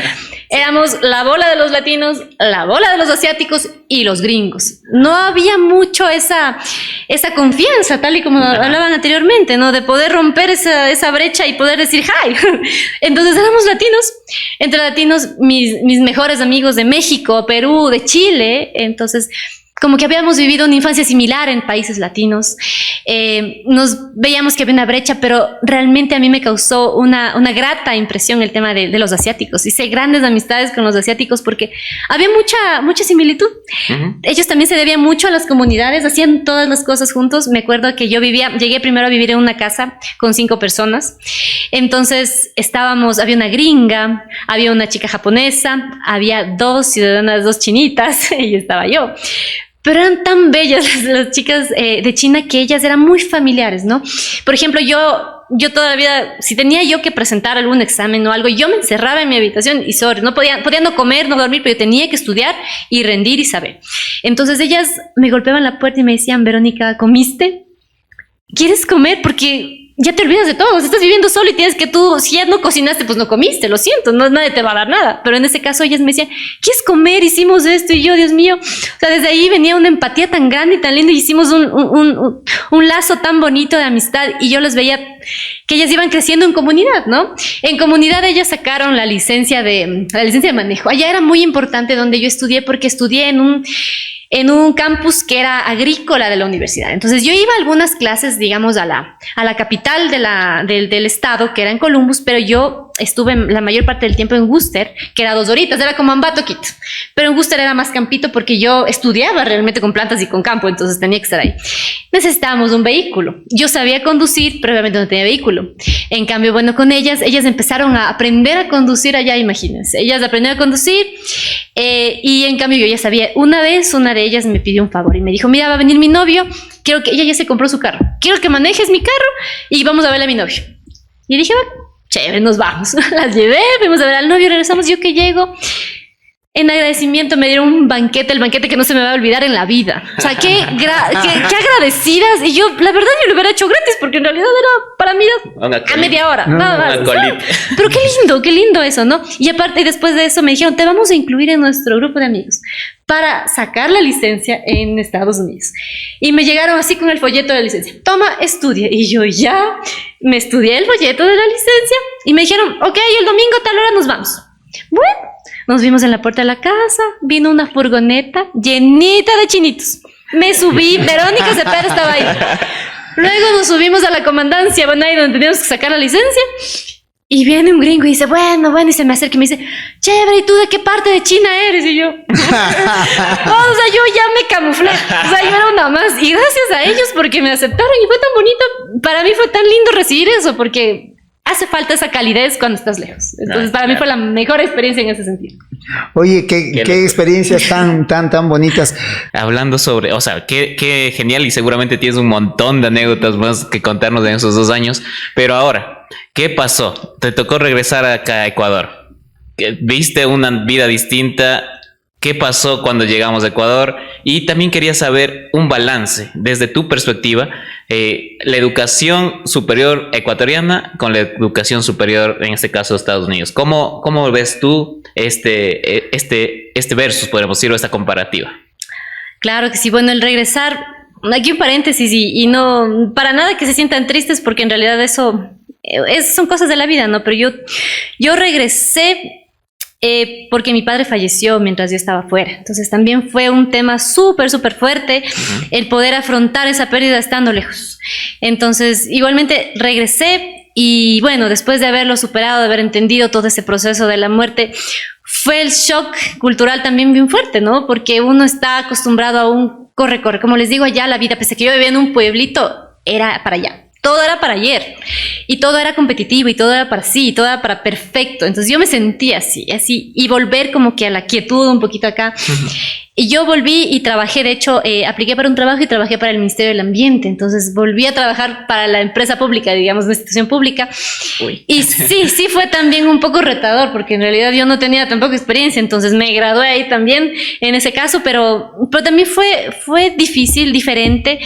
éramos la bola de los latinos, la bola de los asiáticos y los gringos. No había mucho esa confianza, tal y como hablaban anteriormente, ¿no? De poder romper esa brecha y poder decir hi. Entonces éramos latinos. Entre latinos, mis mejores amigos de México, Perú, de Chile. Entonces, como que habíamos vivido una infancia similar en países latinos. Nos veíamos que había una brecha, pero realmente a mí me causó una grata impresión el tema de los asiáticos. Hice grandes amistades con los asiáticos porque había mucha similitud. Uh-huh. Ellos también se debían mucho a las comunidades, hacían todas las cosas juntos. Me acuerdo que llegué primero a vivir en una casa con 5 personas. Entonces había una gringa, había una chica japonesa, había 2 ciudadanas, 2 chinitas y estaba yo. Pero eran tan bellas las chicas de China que ellas eran muy familiares, ¿no? Por ejemplo, yo toda la vida, si tenía yo que presentar algún examen o algo, yo me encerraba en mi habitación y no podía no comer, no dormir, pero yo tenía que estudiar y rendir y saber. Entonces ellas me golpeaban la puerta y me decían, Verónica, ¿comiste? ¿Quieres comer? Porque ya te olvidas de todo, estás viviendo solo y tienes que si ya no cocinaste, pues no comiste, lo siento, nadie te va a dar nada. Pero en ese caso ellas me decían, ¿quieres comer? Hicimos esto y yo, Dios mío. O sea, desde ahí venía una empatía tan grande y tan linda y hicimos un lazo tan bonito de amistad y yo les veía que ellas iban creciendo en comunidad, ¿no? En comunidad ellas sacaron la licencia de manejo. Allá era muy importante donde yo estudié porque estudié en un campus que era agrícola de la universidad. Entonces yo iba a algunas clases, digamos, a la capital del estado, que era en Columbus, pero yo estuve la mayor parte del tiempo en Worcester, que era 2 horitas, era como Ambato, Quito. Pero en Worcester era más campito porque yo estudiaba realmente con plantas y con campo, entonces tenía que estar ahí. Necesitábamos un vehículo. Yo sabía conducir, pero obviamente no tenía vehículo. En cambio, bueno, con ellas empezaron a aprender a conducir allá, imagínense. Ellas aprendieron a conducir y en cambio yo ya sabía. Una vez, una de ellas me pidió un favor y me dijo, mira, va a venir mi novio, quiero que ella ya se compró su carro, quiero que manejes mi carro y vamos a ver a mi novio. Y dije, bueno, chévere, nos vamos. Las llevé, fuimos a ver al novio, regresamos. Yo que llego, en agradecimiento me dieron un banquete, el banquete que no se me va a olvidar en la vida. O sea, qué agradecidas. Y yo, la verdad, yo lo hubiera hecho gratis porque en realidad era para mí a media hora, nada más. Pero qué lindo eso, ¿no? Y aparte, después de eso me dijeron, te vamos a incluir en nuestro grupo de amigos para sacar la licencia en Estados Unidos. Y me llegaron así con el folleto de la licencia. Toma, estudia. Y yo ya me estudié el folleto de la licencia y me dijeron, ok, el domingo a tal hora nos vamos. Bueno, nos vimos en la puerta de la casa, vino una furgoneta llenita de chinitos. Me subí, Verónica Cepeda estaba ahí. Luego nos subimos a la comandancia, bueno, ahí donde teníamos que sacar la licencia. Y viene un gringo y dice, bueno, y se me acerca y me dice, chévere, ¿y tú de qué parte de China eres? Y yo, o sea, yo ya me camuflé, o sea, yo era una más. Y gracias a ellos porque me aceptaron y fue tan bonito, para mí fue tan lindo recibir eso, porque hace falta esa calidez cuando estás lejos. Entonces, para mí fue la mejor experiencia en ese sentido. Oye, qué experiencias tan bonitas. Hablando sobre, o sea, qué genial y seguramente tienes un montón de anécdotas más que contarnos de esos 2 años. Pero ahora, ¿qué pasó? Te tocó regresar acá a Ecuador. ¿Viste una vida distinta? ¿Qué pasó cuando llegamos a Ecuador? Y también quería saber un balance desde tu perspectiva, la educación superior ecuatoriana con la educación superior, en este caso, de Estados Unidos. ¿Cómo ves tú este versus, podemos decirlo, esta comparativa? Claro que sí. Bueno, el regresar, aquí un paréntesis y no, para nada que se sientan tristes porque en realidad eso son cosas de la vida, ¿no? Pero yo regresé porque mi padre falleció mientras yo estaba fuera. Entonces también fue un tema súper fuerte el poder afrontar esa pérdida estando lejos. Entonces igualmente regresé Y bueno, después de haberlo superado, de haber entendido todo ese proceso de la muerte, fue el shock cultural también bien fuerte, ¿no? Porque uno está acostumbrado a un corre, como les digo, allá la vida, pese a que yo vivía en un pueblito, era para allá. Todo era para ayer y todo era competitivo y todo era para sí, y todo era para perfecto. Entonces yo me sentía así y volver como que a la quietud un poquito acá. Y yo volví y trabajé, de hecho, apliqué para un trabajo y trabajé para el Ministerio del Ambiente. Entonces volví a trabajar para la empresa pública, digamos, una institución pública. Uy. Y sí fue también un poco retador, porque en realidad yo no tenía tampoco experiencia. Entonces me gradué ahí también en ese caso, pero también fue difícil, diferente,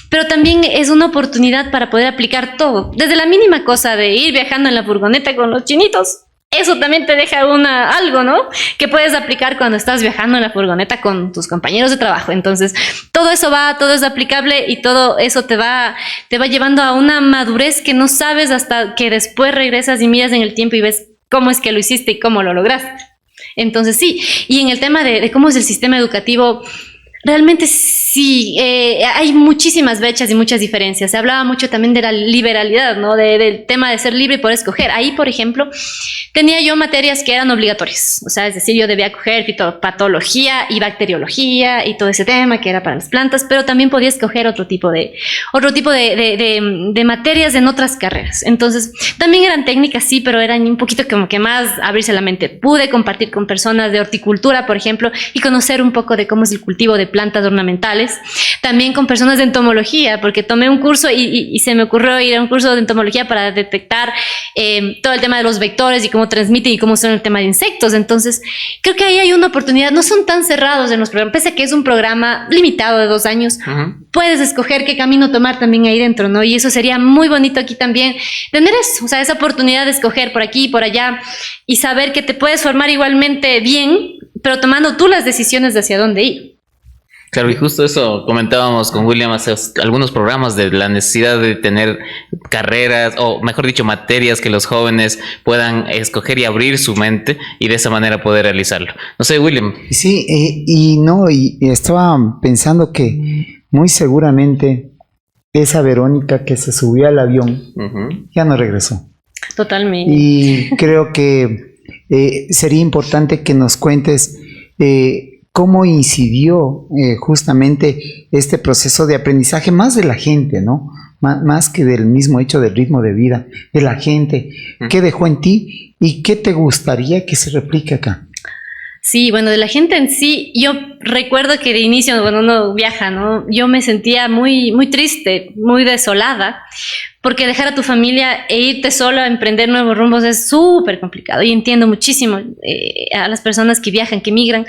pero también es una oportunidad para poder aplicar todo. Desde la mínima cosa de ir viajando en la furgoneta con los chinitos. Eso también te deja algo, ¿no? Que puedes aplicar cuando estás viajando en la furgoneta con tus compañeros de trabajo. Entonces, todo es aplicable y todo eso te va llevando a una madurez que no sabes hasta que después regresas y miras en el tiempo y ves cómo es que lo hiciste y cómo lo lograste. Entonces, sí. Y en el tema de cómo es el sistema educativo, realmente sí, hay muchísimas brechas y muchas diferencias. Se hablaba mucho también de la liberalidad, ¿no? Del tema de ser libre y poder escoger. Ahí, por ejemplo, tenía yo materias que eran obligatorias. O sea, es decir, yo debía coger fitopatología y bacteriología y todo ese tema que era para las plantas, pero también podía escoger otro tipo de materias en otras carreras. Entonces, también eran técnicas, sí, pero eran un poquito como que más abrirse la mente. Pude compartir con personas de horticultura, por ejemplo, y conocer un poco de cómo es el cultivo de plantas ornamentales, también con personas de entomología, porque tomé un curso y se me ocurrió ir a un curso de entomología para detectar todo el tema de los vectores y cómo transmiten y cómo son el tema de insectos. Entonces, creo que ahí hay una oportunidad, no son tan cerrados en los programas, pese a que es un programa limitado de 2 años, puedes escoger qué camino tomar también ahí dentro, ¿no? Y eso sería muy bonito aquí también, tener eso, o sea, esa oportunidad de escoger por aquí y por allá y saber que te puedes formar igualmente bien, pero tomando tú las decisiones de hacia dónde ir. Claro, y justo eso comentábamos con William hace algunos programas de la necesidad de tener carreras, o mejor dicho, materias que los jóvenes puedan escoger y abrir su mente y de esa manera poder realizarlo. No sé, William. Sí, y estaba pensando que muy seguramente esa Verónica que se subió al avión ya no regresó. Totalmente. Y creo que sería importante que nos cuentes cómo incidió justamente este proceso de aprendizaje más de la gente, ¿no? Más que del mismo hecho del ritmo de vida, de la gente. ¿Qué dejó en ti y qué te gustaría que se replique acá? Sí, bueno, de la gente en sí, yo recuerdo que de inicio, cuando uno viaja, ¿no? Yo me sentía muy, muy triste, muy desolada, porque dejar a tu familia e irte solo a emprender nuevos rumbos es súper complicado. Y entiendo muchísimo a las personas que viajan, que migran.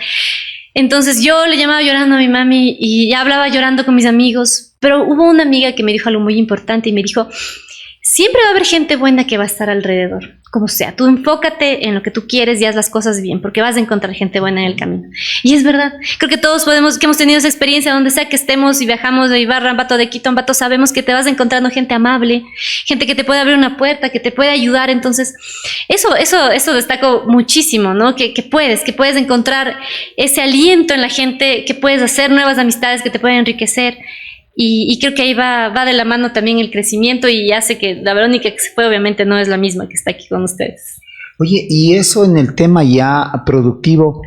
Entonces yo le llamaba llorando a mi mami y ya hablaba llorando con mis amigos, pero hubo una amiga que me dijo algo muy importante y me dijo, siempre va a haber gente buena que va a estar alrededor, como sea, tú enfócate en lo que tú quieres y haz las cosas bien, porque vas a encontrar gente buena en el camino. Y es verdad, creo que todos que hemos tenido esa experiencia donde sea que estemos y viajamos de Ibarra, Ambato, de Quito, Ambato, sabemos que te vas encontrando gente amable, gente que te puede abrir una puerta, que te puede ayudar. Entonces, eso destaco muchísimo, ¿no? Que puedes encontrar ese aliento en la gente, que puedes hacer nuevas amistades que te pueden enriquecer. Y creo que ahí va de la mano también el crecimiento y hace que la Verónica que se fue obviamente no es la misma que está aquí con ustedes. Oye, y eso en el tema ya productivo,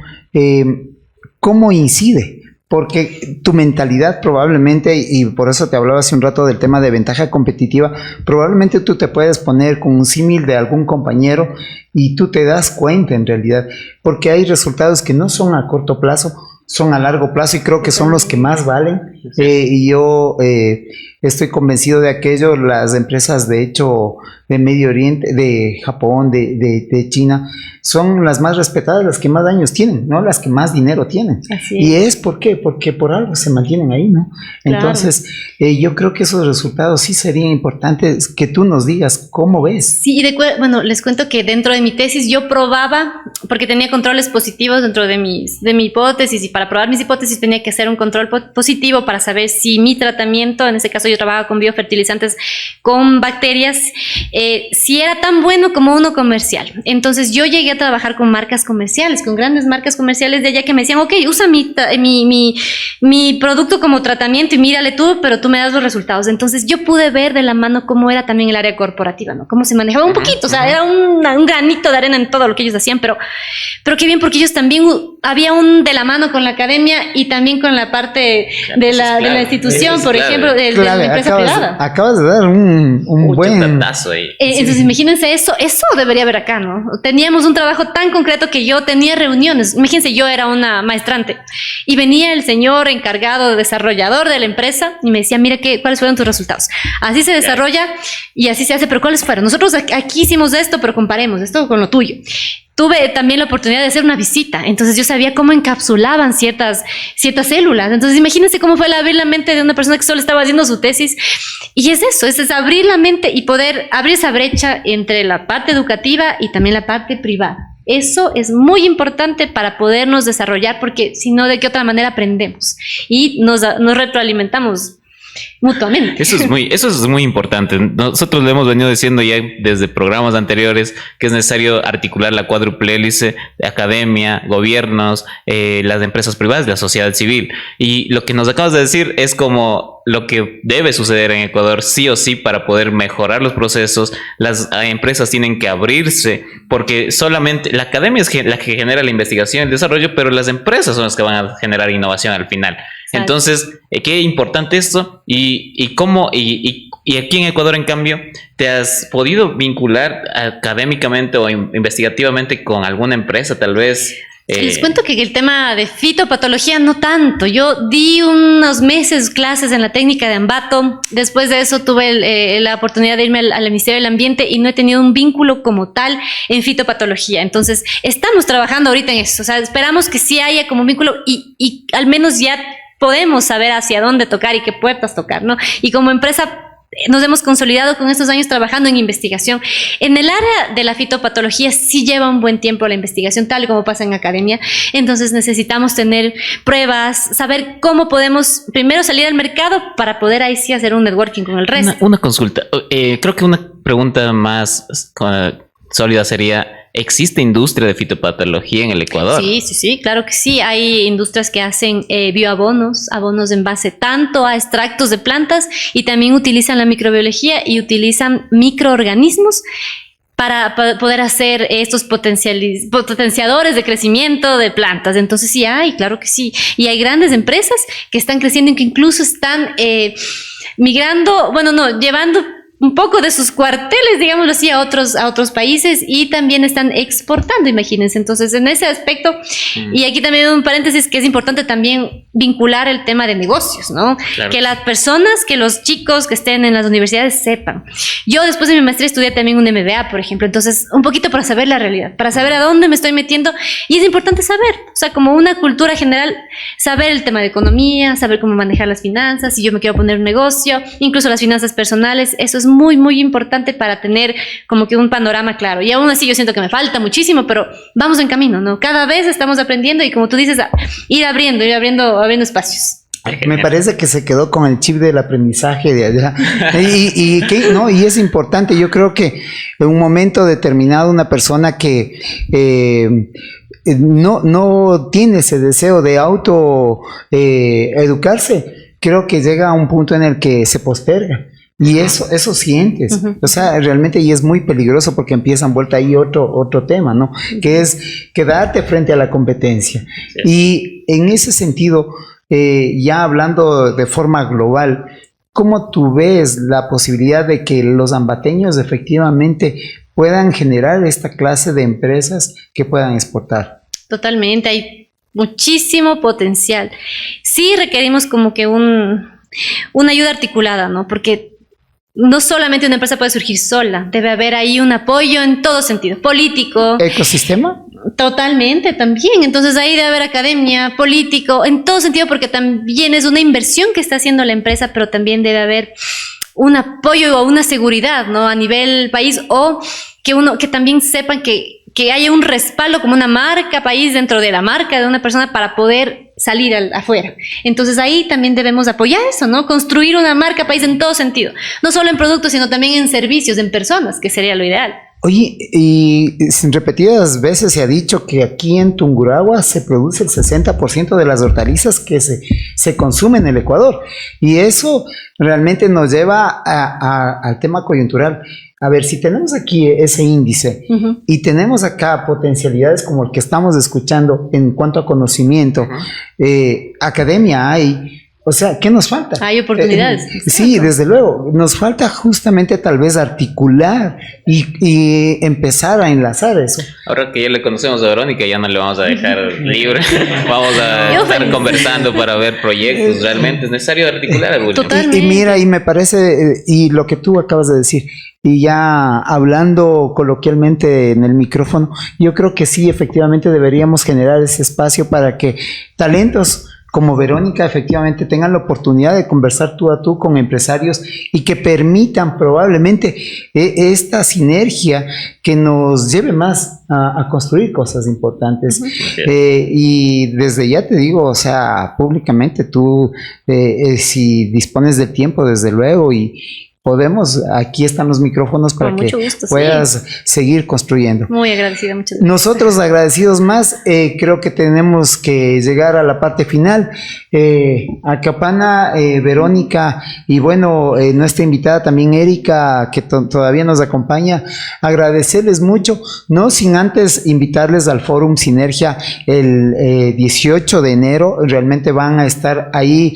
¿cómo incide? Porque tu mentalidad probablemente, y por eso te hablaba hace un rato del tema de ventaja competitiva, probablemente tú te puedes poner con un símil de algún compañero y tú te das cuenta en realidad, porque hay resultados que no son a corto plazo, son a largo plazo y creo que son los que más valen. Y yo estoy convencido de aquello. Las empresas, de hecho, de Medio Oriente, de Japón, de China, son las más respetadas, las que más años tienen, ¿no? Las que más dinero tienen. Así ¿Y es por qué? Porque por algo se mantienen ahí, ¿no? Claro. Entonces, yo creo que esos resultados sí serían importantes que tú nos digas cómo ves. Sí, bueno, les cuento que dentro de mi tesis yo probaba, porque tenía controles positivos dentro de mi hipótesis, y para probar mis hipótesis tenía que hacer un control positivo para saber si mi tratamiento, en ese caso yo trabajaba con biofertilizantes con bacterias, si era tan bueno como uno comercial. Entonces yo llegué a trabajar con marcas comerciales, con grandes marcas comerciales de allá que me decían, ok, usa mi mi producto como tratamiento y mírale tú, pero tú me das los resultados. Entonces yo pude ver de la mano cómo era también el área corporativa, ¿no? Cómo se manejaba un poquito, o sea, era un granito de arena en todo lo que ellos hacían, pero qué bien, porque ellos también había un de la mano con la academia y también con la parte de la institución, por ejemplo, de la empresa privada. Acabas de dar un buen chapatazo ahí. Entonces imagínense eso debería haber acá, ¿no? Teníamos un trabajo tan concreto que yo tenía reuniones. Imagínense, yo era una maestrante y venía el señor encargado de desarrollador de la empresa y me decía, mira, ¿cuáles fueron tus resultados? Así se desarrolla y así se hace, pero ¿cuáles fueron? Nosotros aquí hicimos esto, pero comparemos esto con lo tuyo. Tuve también la oportunidad de hacer una visita, entonces yo sabía cómo encapsulaban ciertas células. Entonces imagínense cómo fue abrir la mente de una persona que solo estaba haciendo su tesis. Y es eso, es abrir la mente y poder abrir esa brecha entre la parte educativa y también la parte privada. Eso es muy importante para podernos desarrollar, porque si no, ¿de qué otra manera aprendemos? Y nos retroalimentamos mutuamente. Eso es muy importante. Nosotros lo hemos venido diciendo ya desde programas anteriores que es necesario articular la cuádruple hélice de academia, gobiernos, las empresas privadas, la sociedad civil. Y lo que nos acabas de decir es como lo que debe suceder en Ecuador sí o sí para poder mejorar los procesos. Las empresas tienen que abrirse porque solamente la academia es la que genera la investigación y el desarrollo, pero las empresas son las que van a generar innovación al final. Entonces, qué importante esto y cómo, y aquí en Ecuador, en cambio, ¿te has podido vincular académicamente o investigativamente con alguna empresa, tal vez? Les cuento que el tema de fitopatología no tanto. Yo di unos meses clases en la técnica de Ambato. Después de eso tuve la oportunidad de irme al Ministerio del Ambiente y no he tenido un vínculo como tal en fitopatología. Entonces, estamos trabajando ahorita en eso. O sea, esperamos que sí haya como un vínculo y al menos ya podemos saber hacia dónde tocar y qué puertas tocar, ¿no? Y como empresa nos hemos consolidado con estos años trabajando en investigación. En el área de la fitopatología sí lleva un buen tiempo la investigación, tal y como pasa en academia. Entonces necesitamos tener pruebas, saber cómo podemos primero salir al mercado para poder ahí sí hacer un networking con el resto. Una consulta. Creo que una pregunta más sólida sería: ¿existe industria de fitopatología en el Ecuador? Sí, claro que sí. Hay industrias que hacen abonos en base tanto a extractos de plantas y también utilizan la microbiología y utilizan microorganismos para poder hacer estos potenciadores de crecimiento de plantas. Entonces sí hay, claro que sí. Y hay grandes empresas que están creciendo y que incluso están migrando, llevando un poco de sus cuarteles, digámoslo así, a otros países y también están exportando, imagínense. Entonces, en ese aspecto, y aquí también un paréntesis que es importante también vincular el tema de negocios, ¿no? Claro. Que las personas, que los chicos que estén en las universidades sepan. Yo después de mi maestría estudié también un MBA, por ejemplo, entonces un poquito para saber la realidad, para saber a dónde me estoy metiendo y es importante saber, o sea, como una cultura general, saber el tema de economía, saber cómo manejar las finanzas, si yo me quiero poner un negocio, incluso las finanzas personales, eso es muy, muy importante para tener como que un panorama claro. Y aún así yo siento que me falta muchísimo, pero vamos en camino, ¿no? Cada vez estamos aprendiendo y como tú dices, ir abriendo espacios. Me parece que se quedó con el chip del aprendizaje de allá. Y es importante. Yo creo que en un momento determinado una persona que no tiene ese deseo de educarse, creo que llega a un punto en el que se posterga. Y eso sientes, o sea, realmente, y es muy peligroso porque empiezan vuelta ahí otro tema, ¿no? Que es quedarte frente a la competencia. Sí. Y en ese sentido, ya hablando de forma global, ¿cómo tú ves la posibilidad de que los ambateños efectivamente puedan generar esta clase de empresas que puedan exportar? Totalmente, hay muchísimo potencial. Sí requerimos como que una ayuda articulada, ¿no? Porque no solamente una empresa puede surgir sola, debe haber ahí un apoyo en todo sentido, político. ¿Ecosistema? Totalmente, también. Entonces ahí debe haber academia, político, en todo sentido, porque también es una inversión que está haciendo la empresa, pero también debe haber un apoyo o una seguridad, ¿no? A nivel país, o que también sepan que haya un respaldo como una marca país dentro de la marca de una persona para poder salir afuera. Entonces ahí también debemos apoyar eso, ¿no? Construir una marca país en todo sentido, no solo en productos, sino también en servicios, en personas, que sería lo ideal. Oye, y repetidas veces se ha dicho que aquí en Tungurahua se produce el 60% de las hortalizas que se consumen en el Ecuador. Y eso realmente nos lleva al tema coyuntural. A ver, si tenemos aquí ese índice y tenemos acá potencialidades como el que estamos escuchando en cuanto a conocimiento, academia hay. O sea, ¿qué nos falta? Hay oportunidades. Sí, desde luego. Nos falta justamente tal vez articular y empezar a enlazar eso. Ahora que ya le conocemos a Verónica, ya no le vamos a dejar libre. Vamos a estar conversando para ver proyectos. Realmente es necesario articular algo. Y mira, y me parece, y lo que tú acabas de decir, y ya hablando coloquialmente en el micrófono, yo creo que sí, efectivamente deberíamos generar ese espacio para que talentos como Verónica efectivamente tengan la oportunidad de conversar tú a tú con empresarios y que permitan probablemente esta sinergia que nos lleve más a construir cosas importantes. Y desde ya te digo, o sea, públicamente tú, si dispones del tiempo, desde luego, y podemos, aquí están los micrófonos para que puedas seguir construyendo. Muy agradecida, muchas gracias. Nosotros agradecidos más, creo que tenemos que llegar a la parte final. Acapana, Verónica y bueno, nuestra invitada también Erika, que todavía nos acompaña, agradecerles mucho, no sin antes invitarles al Fórum Sinergia el 18 de enero. Realmente van a estar ahí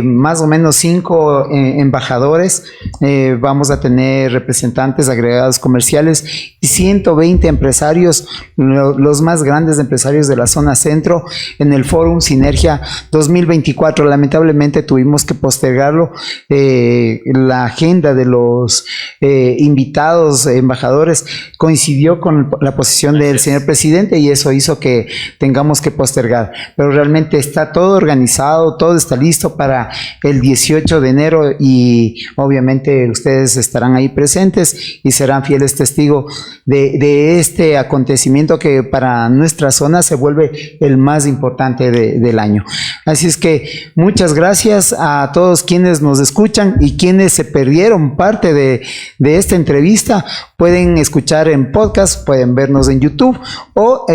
más o menos 5 embajadores. Vamos a tener representantes agregados comerciales y 120 empresarios, los más grandes empresarios de la zona centro, en el Fórum Sinergia 2024. Lamentablemente tuvimos que postergarlo. La agenda de los invitados embajadores coincidió con la posición del señor presidente y eso hizo que tengamos que postergar. Pero realmente está todo organizado, todo está listo para el 18 de enero y obviamente ustedes estarán ahí presentes y serán fieles testigos de este acontecimiento que para nuestra zona se vuelve el más importante del año. Así es que muchas gracias a todos quienes nos escuchan y quienes se perdieron parte de esta entrevista. Pueden escuchar en podcast, pueden vernos en YouTube o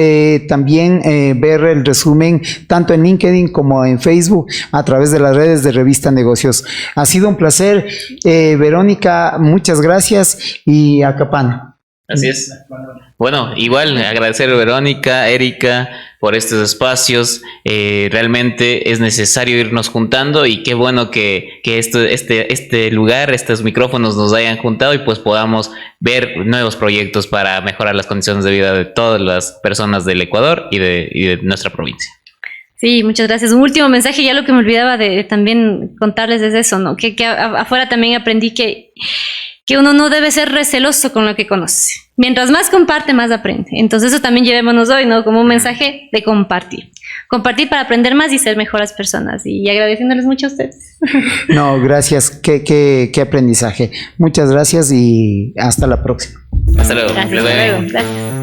también ver el resumen tanto en LinkedIn como en Facebook a través de las redes de Revista Negocios. Ha sido un placer. Verónica, muchas gracias y Acapana. Así es. Bueno, igual agradecer a Verónica, Erika, por estos espacios. Realmente es necesario irnos juntando y qué bueno que este lugar, estos micrófonos nos hayan juntado y pues podamos ver nuevos proyectos para mejorar las condiciones de vida de todas las personas del Ecuador y de nuestra provincia. Sí, muchas gracias. Un último mensaje, ya lo que me olvidaba de también contarles es eso, ¿no? Que afuera también aprendí que uno no debe ser receloso con lo que conoce. Mientras más comparte, más aprende. Entonces eso también llevémonos hoy, ¿no? Como un mensaje de compartir. Compartir para aprender más y ser mejores personas. Y agradeciéndoles mucho a ustedes. No, gracias. Qué aprendizaje. Muchas gracias y hasta la próxima. Hasta luego. Gracias. Hasta luego. Gracias.